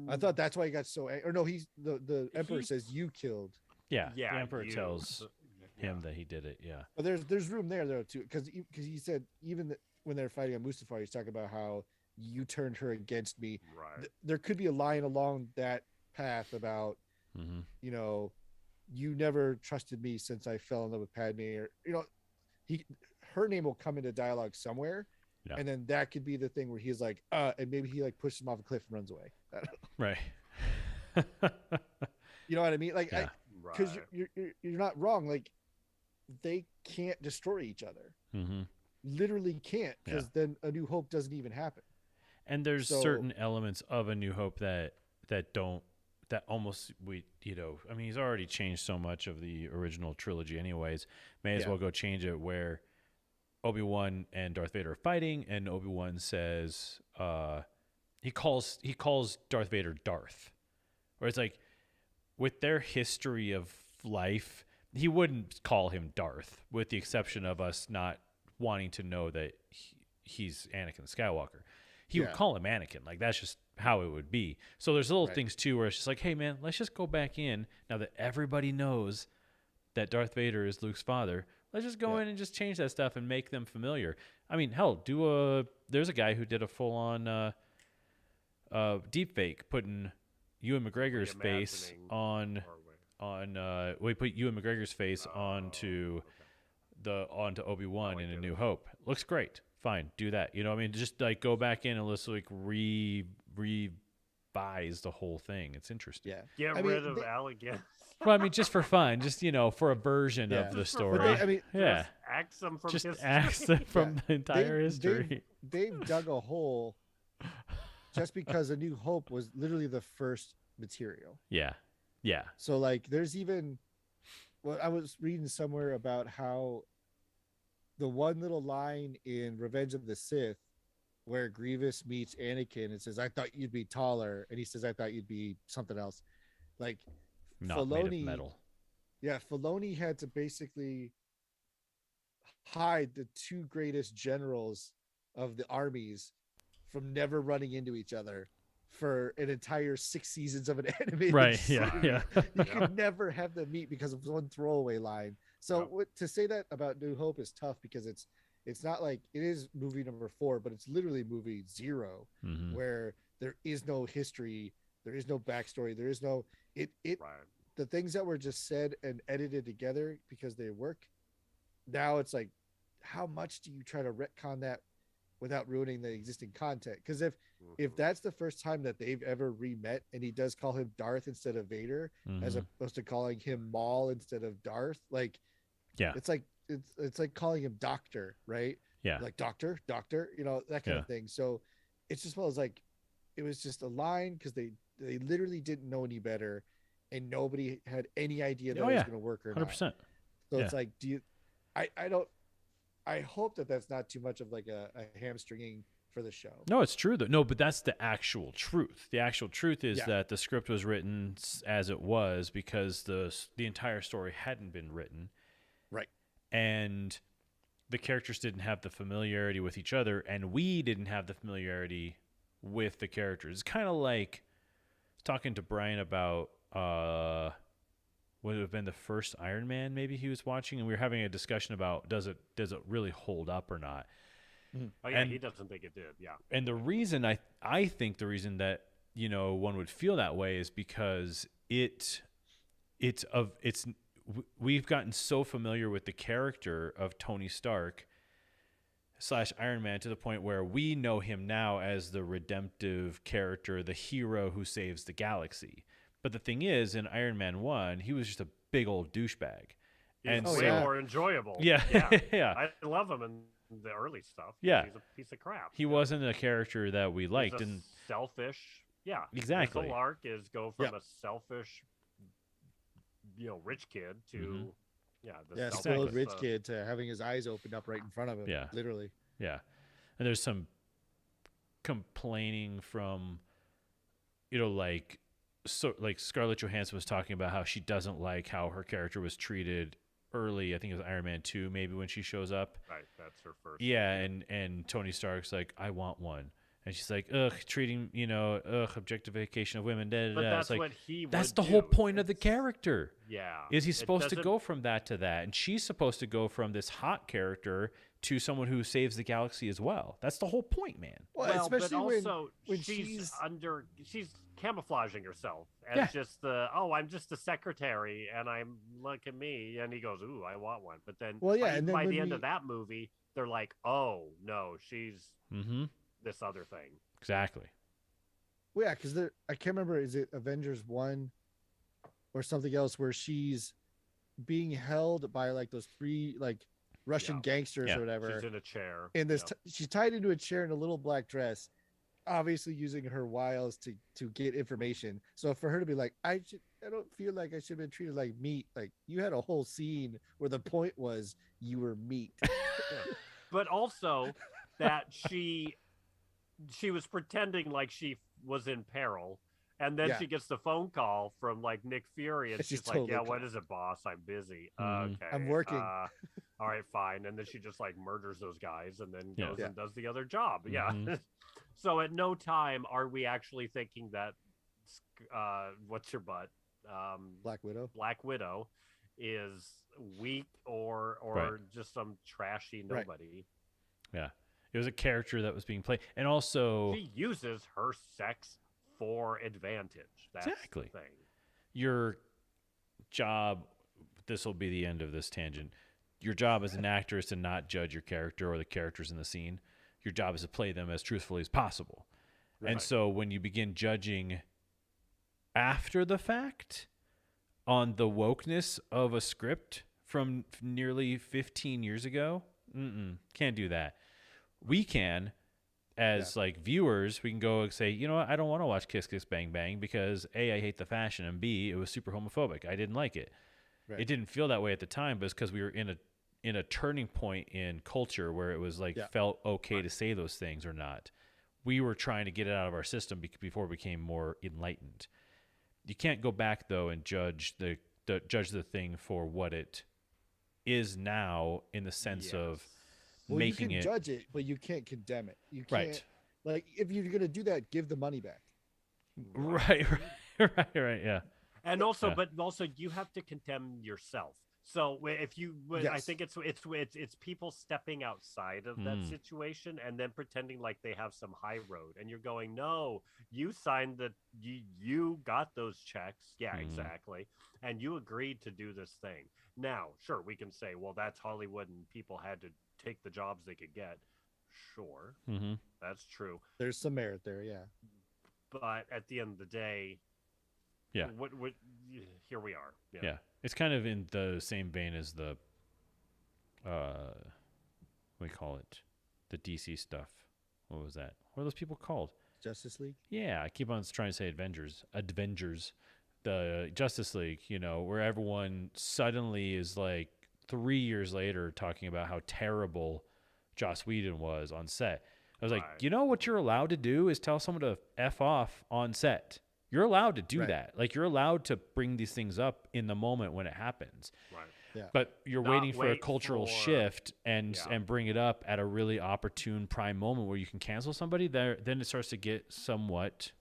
I thought that's why he got so angry. Or no, the Emperor says you killed. Yeah, the Emperor tells him that he did it. Yeah, but there's room there though too, because he said even when they're fighting on Mustafar, he's talking about how you turned her against me. Right. There could be a line along that path about you never trusted me since I fell in love with Padme, or her name will come into dialogue somewhere. Yeah. And then that could be the thing where he's like, and maybe he like pushes him off a cliff and runs away. Right. You know what I mean? Like, because you're not wrong. Like, they can't destroy each other. Literally can't, because then A New Hope doesn't even happen. And there's certain elements of A New Hope that almost I mean, he's already changed so much of the original trilogy anyways. May as well go change it, where Obi-Wan and Darth Vader are fighting, and Obi-Wan says he calls Darth Vader Darth. Or it's like, with their history of life, he wouldn't call him Darth, with the exception of us not wanting to know that he's Anakin Skywalker. He would call him Anakin. Like, that's just how it would be. So there's little things too where it's just like, hey man, let's just go back in now that everybody knows that Darth Vader is Luke's father. Let's just go in and just change that stuff and make them familiar. I mean, hell, there's a guy who did a full-on deep fake, putting Ewan McGregor's face we put Ewan McGregor's face onto Obi-Wan in A New Hope. Looks great. Fine, do that. You know what I mean? Just like go back in and let's like revise the whole thing. It's interesting. Yeah. Get rid of Alec Guinness. Well, I mean, just for fun, just for a version of the story. Just axe them from history. Axe them from the entire history. They've dug a hole just because A New Hope was literally the first material. Yeah. So like, there's even I was reading somewhere about how the one little line in Revenge of the Sith where Grievous meets Anakin and says, "I thought you'd be taller," and he says, "I thought you'd be something else." Like, not Filoni, made of metal. Yeah, Filoni had to basically hide the two greatest generals of the armies from never running into each other for an entire 6 seasons of an animated series. You could never have them meet because of one throwaway line. So to say that about New Hope is tough because it's not like it is movie number 4, but it's literally movie 0, where there is no history, there is no backstory, there is no the things that were just said and edited together because they work. Now it's like, how much do you try to retcon that without ruining the existing content? Because if that's the first time that they've ever re-met and he does call him Darth instead of Vader, as opposed to calling him Maul instead of Darth, like, it's like it's like calling him Doctor, right? Like Doctor, that kind of thing. So it's just like it was just a line because they literally didn't know any better, and nobody had any idea that it was going to work or 100%. not. So it's like, I hope that that's not too much of like a hamstringing for the show. No, it's true though. No, but that's the actual truth. The actual truth is that the script was written as it was because the entire story hadn't been written. Right. And the characters didn't have the familiarity with each other, and we didn't have the familiarity with the characters. It's kind of like talking to Brian about would it have been the first Iron Man maybe he was watching, and we were having a discussion about does it really hold up or not. Oh yeah, and he doesn't think it did. And the reason I think the reason that one would feel that way is because we've gotten so familiar with the character of Tony Stark / Iron Man to the point where we know him now as the redemptive character, the hero who saves the galaxy. But the thing is, in Iron Man 1, he was just a big old douchebag. And way more enjoyable. Yeah. I love him in the early stuff. Yeah. He's a piece of crap. He wasn't a character that we liked. He's and selfish. Yeah. Exactly. His whole arc is go from a selfish, rich kid to, spoiled rich kid to having his eyes opened up right in front of him. Yeah. Literally. Yeah. And there's some complaining from, like Scarlett Johansson was talking about how she doesn't like how her character was treated early. I think it was Iron Man 2 maybe when she shows up. Right, that's her first. Yeah, and Tony Stark's like, I want one. And she's like, treating, objectification of women. Da, da, but da. that's like, what he would That's the do. whole point of the character. Yeah. Is he's supposed to go from that to that. And she's supposed to go from this hot character to someone who saves the galaxy as well. That's the whole point, man. Well, especially but also when she's camouflaging herself as just I'm just a secretary and I'm look at me, and he goes, ooh, I want one. But then by the end of that movie, they're like, oh no, she's this other thing. Exactly. Well, yeah, because I can't remember, is it Avengers 1 or something else where she's being held by like those 3 like Russian gangsters or whatever. She's in a chair. And she's tied into a chair in a little black dress, obviously using her wiles to get information. So for her to be like, I don't feel like I should have been treated like meat. Like, you had a whole scene where the point was you were meat. But also that she was pretending like she was in peril. And then she gets the phone call from like Nick Fury, and she's like, totally what is it, boss? I'm busy. Okay. I'm working. All right, fine. And then she just like murders those guys and then goes and does the other job. Yeah. So at no time are we actually thinking that what's your butt? Black Widow is weak or Right. just some trashy Right. nobody. Yeah. It was a character that was being played. And also, She uses her sex for advantage. That's Exactly. the thing. your job, this will be the end of this tangent. Your job as an actor is to not judge your character or the characters in the scene. Your job is to play them as truthfully as possible. And Right. so when you begin judging after the fact on the wokeness of a script from nearly 15 years ago, can't do that. We can, as like viewers, we can go and say, you know what, I don't want to watch Kiss Kiss Bang Bang because A, I hate the fashion, and B, it was super homophobic. I didn't like it. Right. It didn't feel that way at the time, but it's because we were in a turning point in culture where it was like felt okay to say those things or not. We were trying to get it out of our system before we became more enlightened. You can't go back though and judge the thing for what it is now, in the sense of Well, making you it can judge it, but you can't condemn it. You can't, right. like, if you're gonna do that, give the money back. Right, yeah. And also, Yeah. but also, you have to condemn yourself. So if you, I Yes. think it's people stepping outside of that situation and then pretending like they have some high road, and you're going, no, you signed that, you got those checks, yeah, exactly, and you agreed to do this thing. Now, sure, we can say, well, that's Hollywood, and people had to take the jobs they could get. Sure, that's true. There's some merit there, yeah. But at the end of the day, Yeah. what here we are. Yeah. It's kind of in the same vein as the what do we call it? The DC stuff. What was that? What are those people called? Justice League. Yeah, I keep on trying to say Avengers. The Justice League, where everyone suddenly is like 3 years later talking about how terrible Joss Whedon was on set. I was like, Right. you know what you're allowed to do is tell someone to F off on set. You're allowed to do Right. that. Like, you're allowed to bring these things up in the moment when it happens. Right. Yeah. But you're Not waiting for a wait cultural for- shift and Yeah. and bring it up at a really opportune prime moment where you can cancel somebody. Then it starts to get somewhat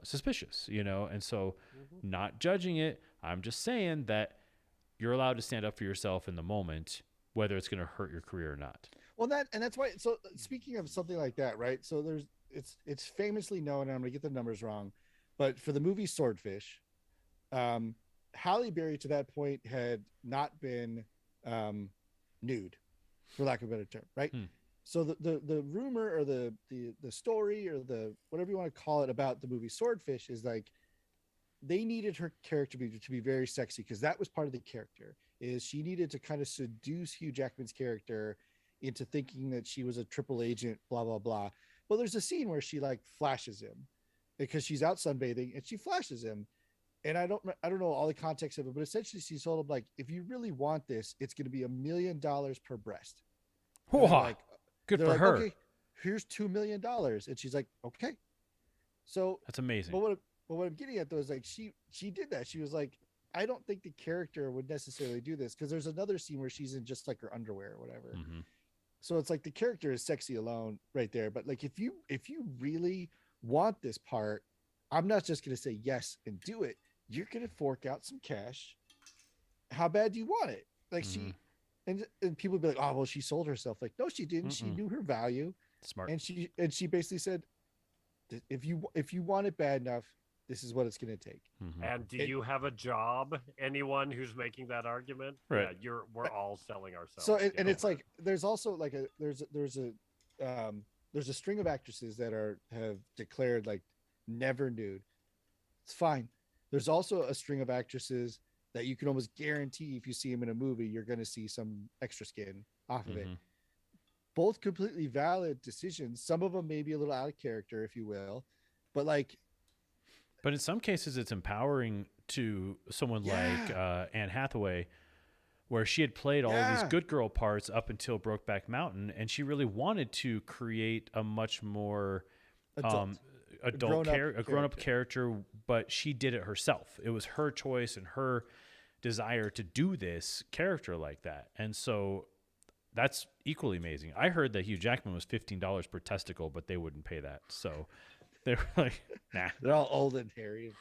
suspicious, And so, not judging it, I'm just saying that you're allowed to stand up for yourself in the moment, whether it's going to hurt your career or not. Well, that's why. So speaking of something like that, right? So it's famously known, and I'm gonna get the numbers wrong, but for the movie Swordfish, Halle Berry to that point had not been nude, for lack of a better term, right? So the rumor or the story or the whatever you want to call it about the movie Swordfish is like they needed her character to be very sexy, because that was part of the character, is she needed to kind of seduce Hugh Jackman's character into thinking that she was a triple agent, blah blah blah. Well, there's a scene where she like flashes him because she's out sunbathing and she flashes him, and I don't know all the context of it, but essentially she told him like, if you really want this, it's going to be $1 million per breast. And they're like, Good they're for like, her. okay, here's $2 million, and she's like, okay. So That's amazing. but what I'm getting at though is like she did that. She was like, I don't think the character would necessarily do this, because there's another scene where she's in just like her underwear or whatever. So it's like the character is sexy alone right there. But like if you really want this part, I'm not just gonna say yes and do it. You're gonna fork out some cash. How bad do you want it? Like she and people would be like, oh well, she sold herself. Like, no, she didn't. She knew her value. Smart. And she basically said, if you want it bad enough, this is what it's going to take. And do you have a job? Anyone who's making that argument? Right. Yeah, we're all selling ourselves. So and it's like there's also like there's a string of actresses that have declared like never nude. It's fine. There's also a string of actresses that you can almost guarantee if you see them in a movie, you're going to see some extra skin off of it. Both completely valid decisions. Some of them may be a little out of character, if you will, but like. But in some cases, it's empowering to someone like Anne Hathaway, where she had played all of these good girl parts up until Brokeback Mountain, and she really wanted to create a much more a grown-up character, but she did it herself. It was her choice and her desire to do this character like that, and so that's equally amazing. I heard that Hugh Jackman was $15 per testicle, but they wouldn't pay that, so. They were like, nah. They're all old and hairy.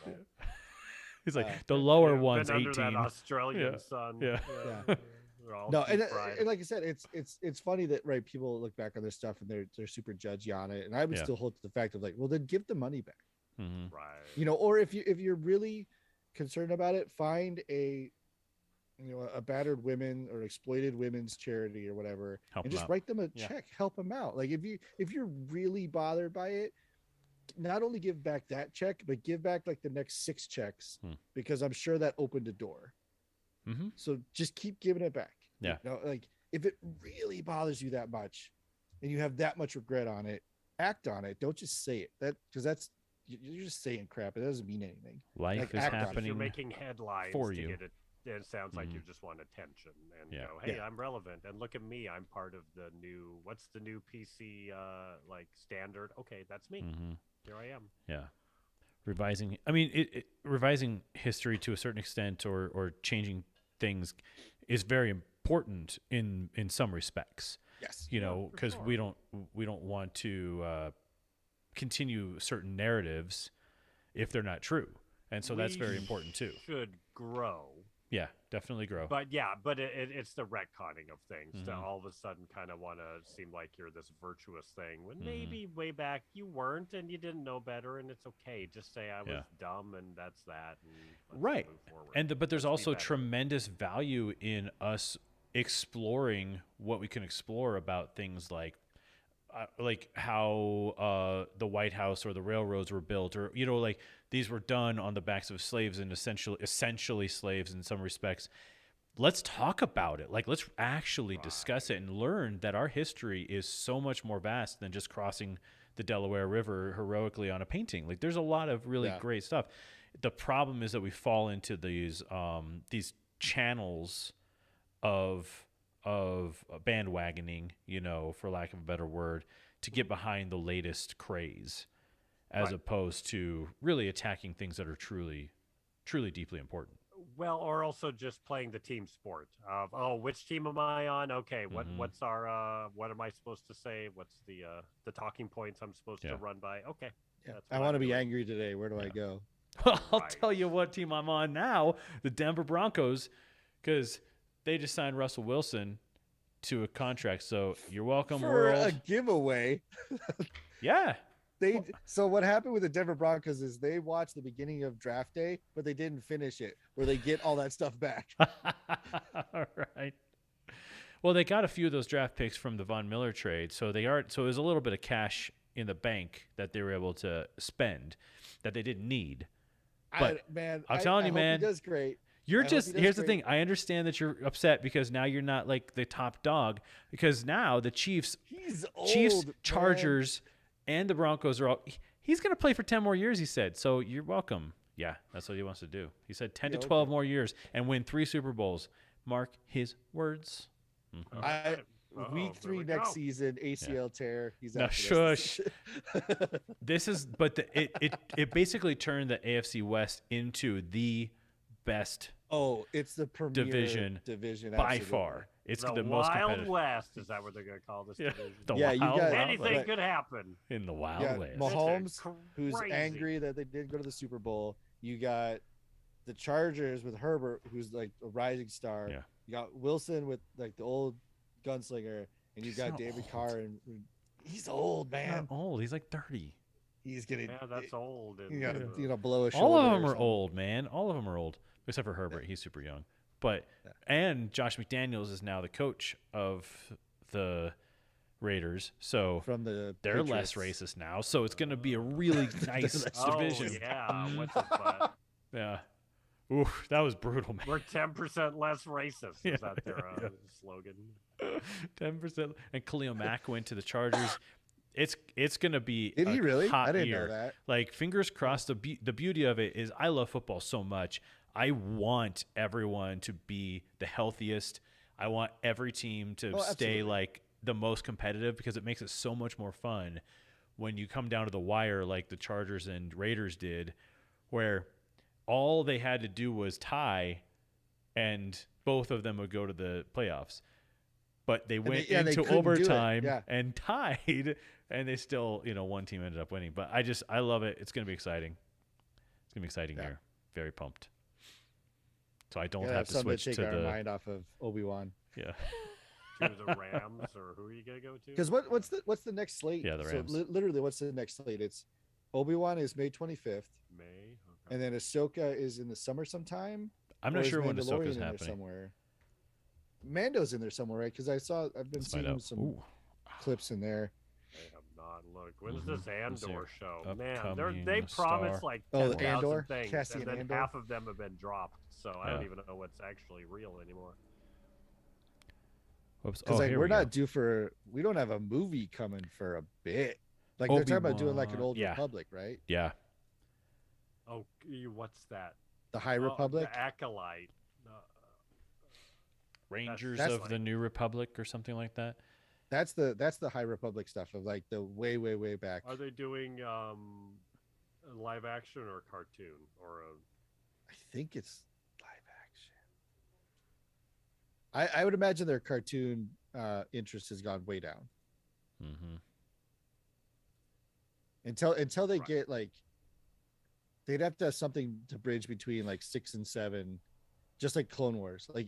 He's like, the lower Yeah, one's been under 18. that Australian Yeah. sun. Yeah. Yeah. They're all No, deep and fried. like I said, it's funny that right people look back on this stuff and they're super judgy on it, and I would Yeah. still hold to the fact of like, well, then give the money back, Mm-hmm. Right. or if you're really concerned about it, find a a battered women or exploited women's charity or whatever, Help and 'em just out. write them a Yeah. check, help them out. Like if you're really bothered by it, not only give back that check, but give back like the next 6 checks, because I'm sure that opened a door. Mm-hmm. So just keep giving it back. Yeah. Like if it really bothers you that much and you have that much regret on it, act on it. Don't just say it. Because you're just saying crap. It doesn't mean anything. Life Like, is act on it. You're happening. making headlines for to you. get it. It sounds like you Mhm. just want attention and Yeah. go, hey, Yeah. I'm relevant. And look at me. I'm part of the new, what's the new PC like standard? Okay, that's me. Mm-hmm. Here I am. Yeah. Revising. I mean, revising history to a certain extent or changing things is very important in some respects. Yes. You Yeah, know, for because sure. we don't want to continue certain narratives if they're not true, and so that's We very important too. Should grow. Yeah, definitely grow. But yeah, but it's the retconning of things to Mhm. all of a sudden kind of want to seem like you're this virtuous thing when Mhm. maybe way back you weren't and you didn't know better, and it's okay. Just say I was Yeah. dumb and that's that. And let's Right. move forward. But there's Let's be also better. tremendous value in us exploring what we can explore about things like how the White House or the railroads were built, or like these were done on the backs of slaves and essentially slaves in some respects. Let's talk about it. Like, let's actually discuss it and learn that our history is so much more vast than just crossing the Delaware River heroically on a painting. Like, there's a lot of really great stuff. The problem is that we fall into these channels of bandwagoning, for lack of a better word, to get behind the latest craze, as opposed to really attacking things that are truly, truly deeply important. Well, or also just playing the team sport of, which team am I on? Okay, what's our what am I supposed to say? What's the talking points I'm supposed to run by? Okay, that's I what want to I'm be doing. angry today. Where do I go? Well, I'll Right. tell you what team I'm on now, the Denver Broncos, because they just signed Russell Wilson to a contract. So you're welcome, For world. a giveaway. Yeah. So what happened with the Denver Broncos is they watched the beginning of draft day, but they didn't finish it, where they get all that stuff back. All right. Well, they got a few of those draft picks from the Von Miller trade, so there's a little bit of cash in the bank that they were able to spend that they didn't need. But I'm telling you, I hope man, he does great. You're I hope just he does here's the great. thing. I understand that you're upset because now you're not like the top dog, because now the Chiefs, He's old, man. Chargers, and the Broncos are all. He's going to play for 10 more years, he said. So you're welcome. Yeah, that's what he wants to do. He said 10 to Yeah, 12 okay. more years and win 3 Super Bowls. Mark his words. All right. Oh, Week there 3 we next go. season, ACL tear. He's Now, out for the rest shush. of the season. This is, but it basically turned the AFC West into the best It's the premier division by absolutely. far. It's the the most Wild competitive. West, is that what they're going to call this Yeah, division? the Yeah, you Wild got- Wild Anything West. could happen. In the Wild Yeah, West. Mahomes, who's Crazy. angry that they didn't go to the Super Bowl. You got the Chargers with Herbert, who's like a rising star. Yeah. You got Wilson with like the old gunslinger, and you He's got not David old. Carr, and he's old, Not man. old. He's like 30. He's gonna, Yeah, that's old. And, you gotta, Yeah. blow a shoulder. All of or them are something. old, man. All of them are old, except for Herbert. He's super young. But and Josh McDaniels is now the coach of the Raiders, so From the they're less Patriots. racist now. So it's going to be a really nice Oh, division. yeah. What's his butt? Yeah. Oof, that was brutal, man. We're 10% less racist. Yeah, Is that their yeah. slogan? 10%. And Khalil Mack went to the Chargers. It's going to be Did a he really? hot I didn't year. know that. Like, fingers crossed. The beauty of it is I love football so much. I want everyone to be the healthiest. I want every team to stay absolutely. like the most competitive, because it makes it so much more fun when you come down to the wire like the Chargers and Raiders did, where all they had to do was tie and both of them would go to the playoffs. But they went they into couldn't do it. overtime Yeah. and tied, and they still, one team ended up winning. But I love it. It's going to be exciting. It's going to be an exciting year. Very pumped. so I don't Gotta have to something switch to take our the mind off of Obi-Wan. yeah. To the Rams, or who are you gonna go to? Because what's the next slate? Yeah, the So Rams. literally, what's the next slate? It's Obi-Wan is May 25th, May. Okay. and then Ahsoka is in the summer sometime. I'm or not is sure when Mandalorian Ahsoka's in there happening. somewhere. Mando's in there somewhere, right? Because I've been Let's find seeing out. some Ooh. clips in there. I have not looked. When's Mhm. this Let's see. Andor show? Man, Upcoming they promised star. like Oh, 10,000 Andor? things, Cassian and then Andor? half of them have been dropped. So I don't Yeah. even know what's actually real anymore. Whoops. Because Oh, like here we're we not go. due for, we don't have a movie coming for a bit. Like they're talking about doing like an Obi-Wan, old yeah. Republic, right? Yeah. Oh, what's that? The High Oh, Republic. the Acolyte. Rangers that's of like- the New Republic or something like that. That's the High Republic stuff of like the way back. Are they doing live action or cartoon or a? I think it's live action. I would imagine their cartoon interest has gone way down Mm-hmm. until they Right. get like, they'd have to have something to bridge between like 6 and 7, just like Clone Wars. Like,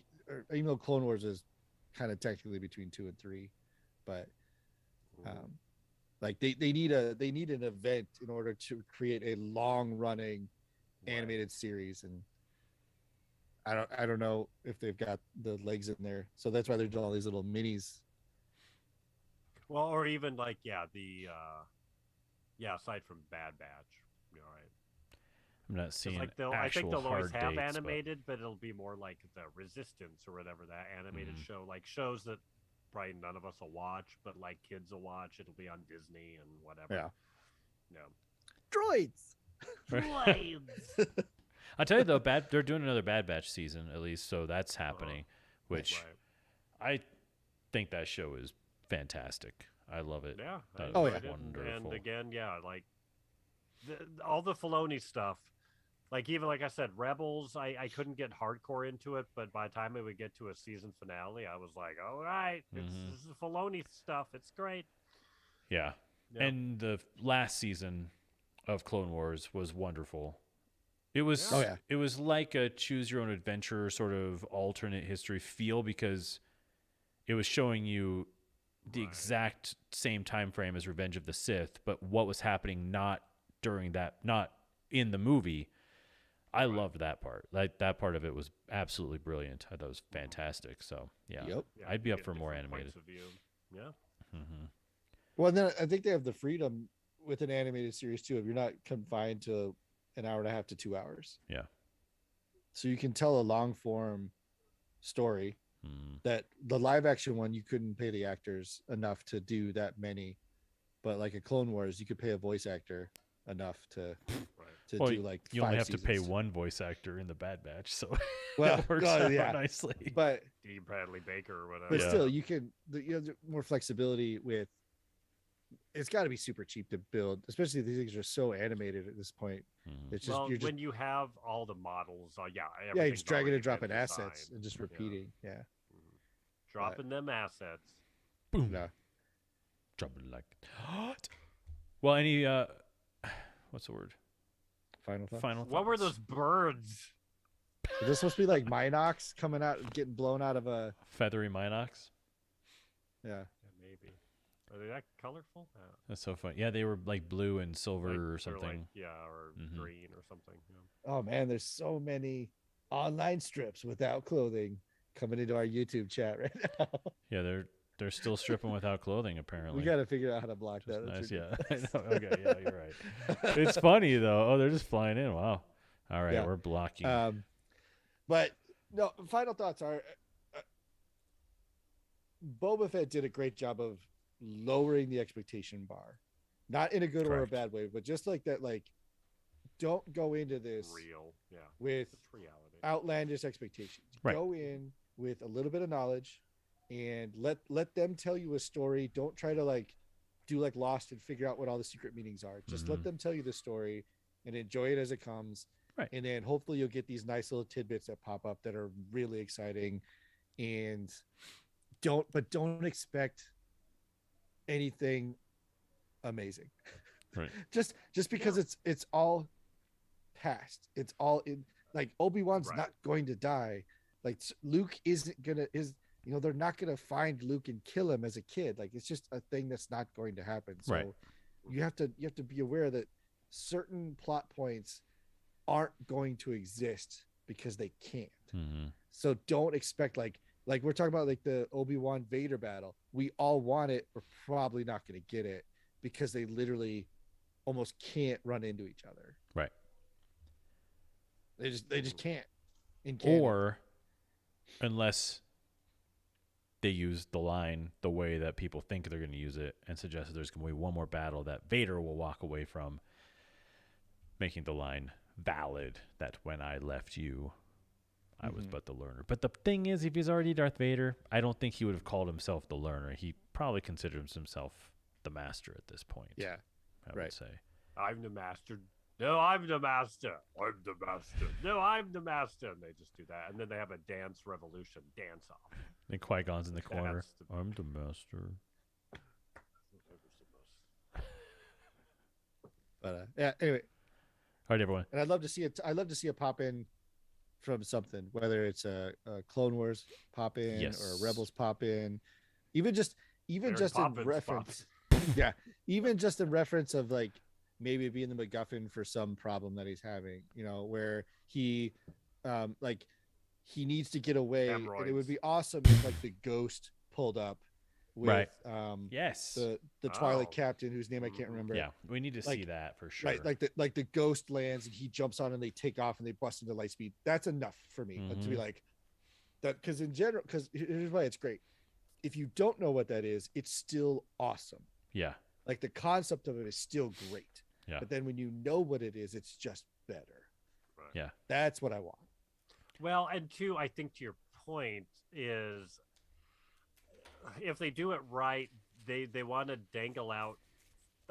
even though Clone Wars is kind of technically between 2 and 3, but like they need an event in order to create a long running animated series, and I don't know if they've got the legs in there, so that's why they're doing all these little minis. Well, or even like aside from Bad Batch, you know, right? I'm not seeing Like I actual think they'll always hard have dates, animated, but it'll be more like the Resistance or whatever, that animated Mhm. show, like shows that probably none of us will watch, but like kids will watch. It'll be on Disney and whatever. Yeah. No. Droids. but Droids. I'll tell you though, they're doing another Bad Batch season at least, so that's happening, which Right. I think that show is fantastic. I love it. Yeah. I That Oh, enjoyed yeah. it. And Wonderful. again, yeah, like all the Filoni stuff. Like even like I said, Rebels, I couldn't get hardcore into it, but by the time we would get to a season finale, I was like, all right, this is Filoni stuff. It's great. Yeah. Yeah. And the last season of Clone Wars was wonderful. It was Oh, yeah. it was like a choose your own adventure sort of alternate history feel, because it was showing you the exact same time frame as Revenge of the Sith, but what was happening not in the movie. I loved that part. Like that part of it was absolutely brilliant. I thought it was fantastic. So yeah, Yep. Yeah, I'd be you up get for more different animated. points of view. Yeah. Mm-hmm. Well, then I think they have the freedom with an animated series too, if you're not confined to an hour and a half to 2 hours. Yeah. So you can tell a long form story that the live action one, you couldn't pay the actors enough to do that many, but like a Clone Wars, you could pay a voice actor enough to Well, do like you 5 only have to pay seasons. one voice actor in the Bad Batch, so Well, that works well, out yeah. nicely. But D. Bradley Baker or whatever. but Yeah. still, you can you have more flexibility with. It's got to be super cheap to build, especially if these things are so animated at this point. Mhm. It's just Well, you're just when you have all the models, you're everything's just dragging already and dropping been assets designed. and just Yeah. repeating. Yeah. Dropping them assets. Boom. No. Drop it like hot. Well, any what's the word? Final thoughts. Final What were thoughts. those birds? Is this supposed to be like Minox coming out, getting blown out of a? Feathery Minox? Yeah. Yeah, maybe. Are they that colorful? That's so funny. Yeah, they were like blue and silver or Like, something. or Mhm. green or something. Yeah. Oh man, there's so many online strips without clothing coming into our YouTube chat right now. Yeah, they're still stripping without clothing apparently. We got to figure out how to block Which is that. That's nice. Yeah. ridiculous. I know. Okay, yeah, you're right. It's funny though. Oh, they're just flying in. Wow. All right, Yeah. we're blocking. But no, final thoughts are Boba Fett did a great job of lowering the expectation bar, not in a good or a Correct. bad way, but just like that, like don't go into this Real. Yeah. with It's reality. outlandish expectations. Right. Go in with a little bit of knowledge and let them tell you a story. Don't try to like do like Lost and figure out what all the secret meanings are. Just let Mhm. them tell you the story and enjoy it as it comes. Right. And then hopefully you'll get these nice little tidbits that pop up that are really exciting. And don't expect anything amazing. Right. Just because it's all past. It's all in Like Obi-Wan's Right. not going to die. Like Luke isn't gonna they're not gonna find Luke and kill him as a kid. Like it's just a thing that's not going to happen. So Right. you have to be aware that certain plot points aren't going to exist because they can't. Mm-hmm. So don't expect like we're talking about like the Obi-Wan Vader battle. We all want it. We're probably not going to get it because they literally almost can't run into each other. Right. They just can't. In canon. Or unless they use the line the way that people think they're going to use it and suggest that there's going to be one more battle that Vader will walk away from, making the line valid that when I left you, I was but the learner. But the thing is, if he's already Darth Vader, I don't think he would have called himself the learner. He probably considers himself the master at this point. Yeah. I Right. would say. I'm the master. No, I'm the master. I'm the master. No, I'm the master. And they just do that. And then they have a dance revolution, dance off. And Qui-Gon's in the corner. That's the- I'm the master. But yeah, anyway, All right, everyone. and I'd love to see it. I'd love to see a pop in from something, whether it's a Clone Wars pop in Yes. or a Rebels pop in, even just Mary in Poppins reference. Yeah, even just in reference of like maybe it being the MacGuffin for some problem that he's having. Where he, like, he needs to get away, and it would Hemorrhoids. be awesome if like the ghost pulled up with Right. the Yes. Twilight Oh. captain whose name I can't remember. Yeah, we need to see Like- that for sure. Right, like the ghost lands and he jumps on and they take off and they bust into light speed. That's enough for me. But to be Mhm. like that, because in general, because here's why it's great. If you don't know what that is, it's still awesome. Yeah. Like the concept of it is still great. Yeah. But then when you know what it is, it's just better. Right. Yeah. That's what I want. Well, and two, I think to your point is if they do it right, they want to dangle out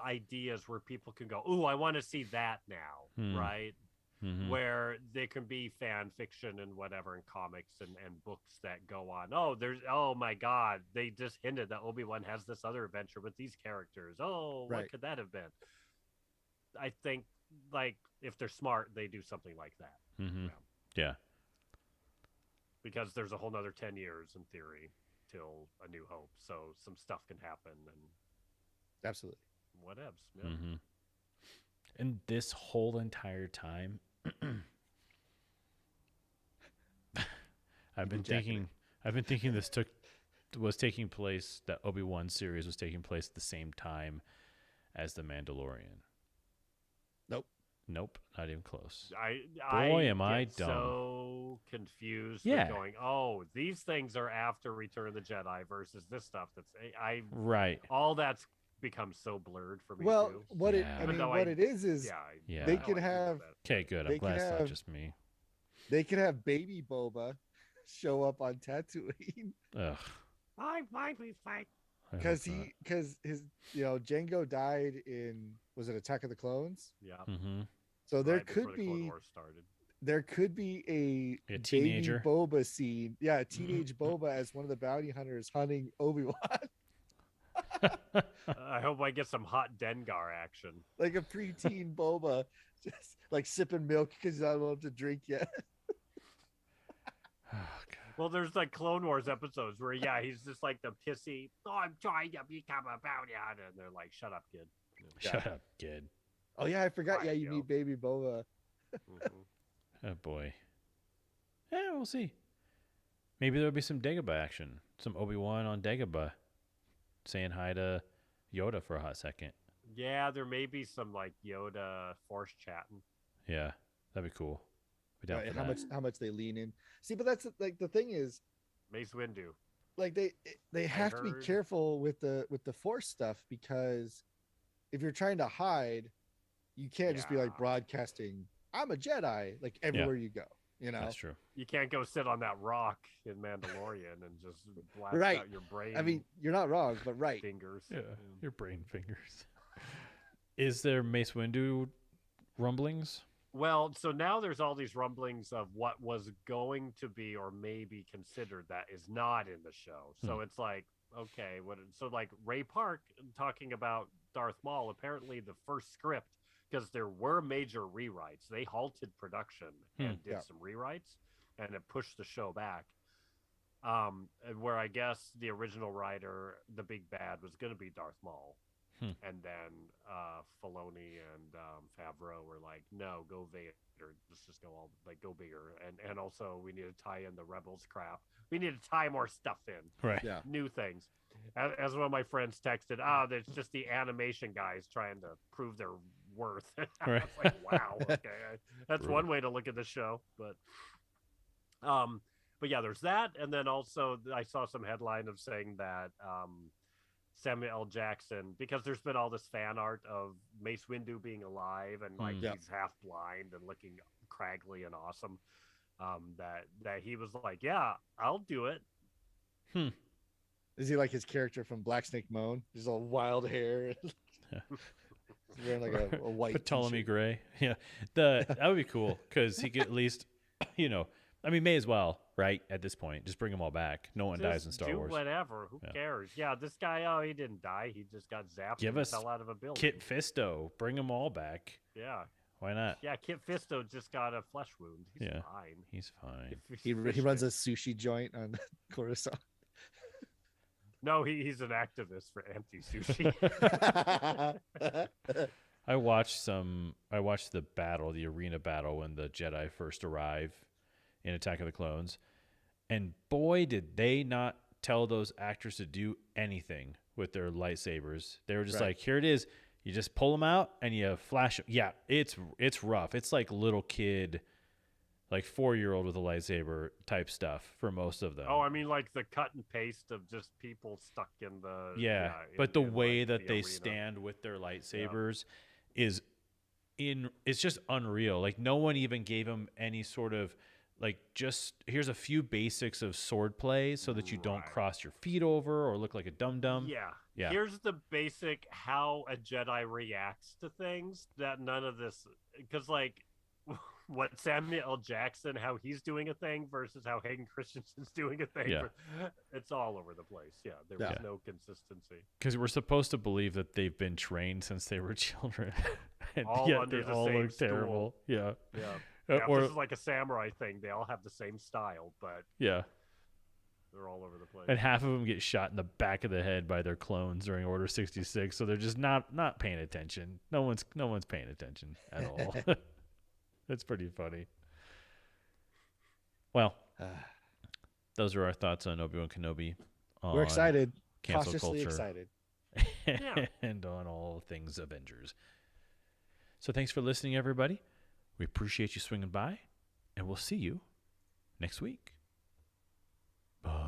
ideas where people can go, "Ooh, I want to see that now," Hmm. right? Mhm. Where they can be fan fiction and whatever and comics and books that go on. Oh my God, they just hinted that Obi-Wan has this other adventure with these characters. Oh, Right. what could that have been? I think like if they're smart, they do something like that. Mhm. Yeah. Because there's a whole nother 10 years in theory till A New Hope. So some stuff can happen and Absolutely. whatevs. Yeah. Mm-hmm. And this whole entire time, I've been thinking this was taking place, that Obi-Wan series was taking place at the same time as The Mandalorian. Nope, not even close. Boy, am I get dumb. so confused. Yeah. With going, these things are after Return of the Jedi versus this stuff. I Right. all that's become so blurred for me. Well, too. what Yeah. it I Even mean, though what I- it is Yeah, Yeah. they no, could I do know have that. Okay, good. I'm They glad could it's not have- just me. they could have baby Boba show up on Tatooine Ugh. I might be fine. I hope because not. his Django died in, was it Attack of the Clones? Yeah. Mhm. So there right before could the Clone be Wars started. a A baby teenager. Boba scene. Yeah, a teenage Boba as one of the bounty hunters hunting Obi-Wan. I hope I get some hot Dengar action. Like a preteen Boba, just like sipping milk because he's not allowed to drink yet. Oh, God. Well, there's like Clone Wars episodes where, he's just like the pissy, I'm trying to become a bounty hunter. And they're like, shut up, kid. Shut up, kid. Oh yeah, I forgot. Yeah, Right, you yo. meet baby Boba. Mhm. Oh, boy. Yeah, we'll see. Maybe there'll be some Dagobah action. Some Obi-Wan on Dagobah saying hi to Yoda for a hot second. Yeah, there may be some like Yoda force chatting. Yeah, that'd be cool. Be down Right, for and that. how much they lean in. See, but that's like the thing is, Mace Windu. like they have to be heard- careful with the Force stuff, because if you're trying to hide, you can't just be like Yeah. broadcasting, I'm a Jedi, like everywhere you go. That's true. You can't go sit on that rock in Mandalorian and just blast Right. out your brain. I mean, you're not wrong, but right. fingers. Yeah, your brain fingers. Is there Mace Windu rumblings? Well, so now there's all these rumblings of what was going to be or maybe considered that is not in the show. So it's like, okay, so like Ray Park talking about Darth Maul, apparently the first script because there were major rewrites. They halted production and did Yeah. some rewrites, and it pushed the show back. Where I guess the original writer, the big bad, was going to be Darth Maul. And then Filoni and Favreau were like, no, go Vader. Let's just go go bigger. And also we need to tie in the Rebels crap. We need to tie more stuff in. Right. Yeah. New things. As one of my friends texted, that's just the animation guys trying to prove their worth. I was like, wow, okay. That's one way to look at the show. But yeah, there's that. And then also I saw some headline of saying that Samuel L. Jackson, because there's been all this fan art of Mace Windu being alive and like he's half blind and looking craggly and awesome, that he was like, yeah, I'll do it. Is he like his character from Black Snake Moan? He's all wild hair. He's wearing like a white Ptolemy t-shirt. Gray. Yeah. That would be cool because he could at least, I mean, may as well, right? At this point, just bring them all back. No one dies in Star do Wars. Whatever. Who cares? Yeah, this guy, he didn't die. He just got zapped Give and us fell out of a building. Kit Fisto. Bring them all back. Yeah. Why not? Yeah, Kit Fisto just got a flesh wound. He's Yeah. fine. He's fine. He runs a sushi joint on Coruscant. No, he's an activist for anti-sushi. I watched the battle, the arena battle when the Jedi first arrive in Attack of the Clones. And boy, did they not tell those actors to do anything with their lightsabers. They were just like, here it is. You just pull them out and you flash them. Yeah, it's rough. It's like little kid, like 4-year-old with a lightsaber type stuff for most of them. Oh, I mean, like the cut and paste of just people stuck in the... Yeah, but the way like, that the they arena. stand with their lightsabers is it's just unreal. Like no one even gave them any sort of like, just here's a few basics of sword play so that you don't cross your feet over or look like a dum-dum. Yeah. Here's the basic how a Jedi reacts to things, that none of this, because like what Samuel L. Jackson, how he's doing a thing versus how Hayden Christensen's doing a thing. Yeah. It's all over the place. Yeah, there was no consistency. Because we're supposed to believe that they've been trained since they were children. And All yet under they the all same look terrible. Yeah. Yeah. Yeah, or this is like a samurai thing. They all have the same style, but yeah. they're all over the place. And half of them get shot in the back of the head by their clones during Order 66, so they're just not paying attention. No one's paying attention at all. That's pretty funny. Well, those are our thoughts on Obi-Wan Kenobi. We're excited, cancel cautiously culture. excited. And on all things Avengers. So thanks for listening, everybody. We appreciate you swinging by, and we'll see you next week.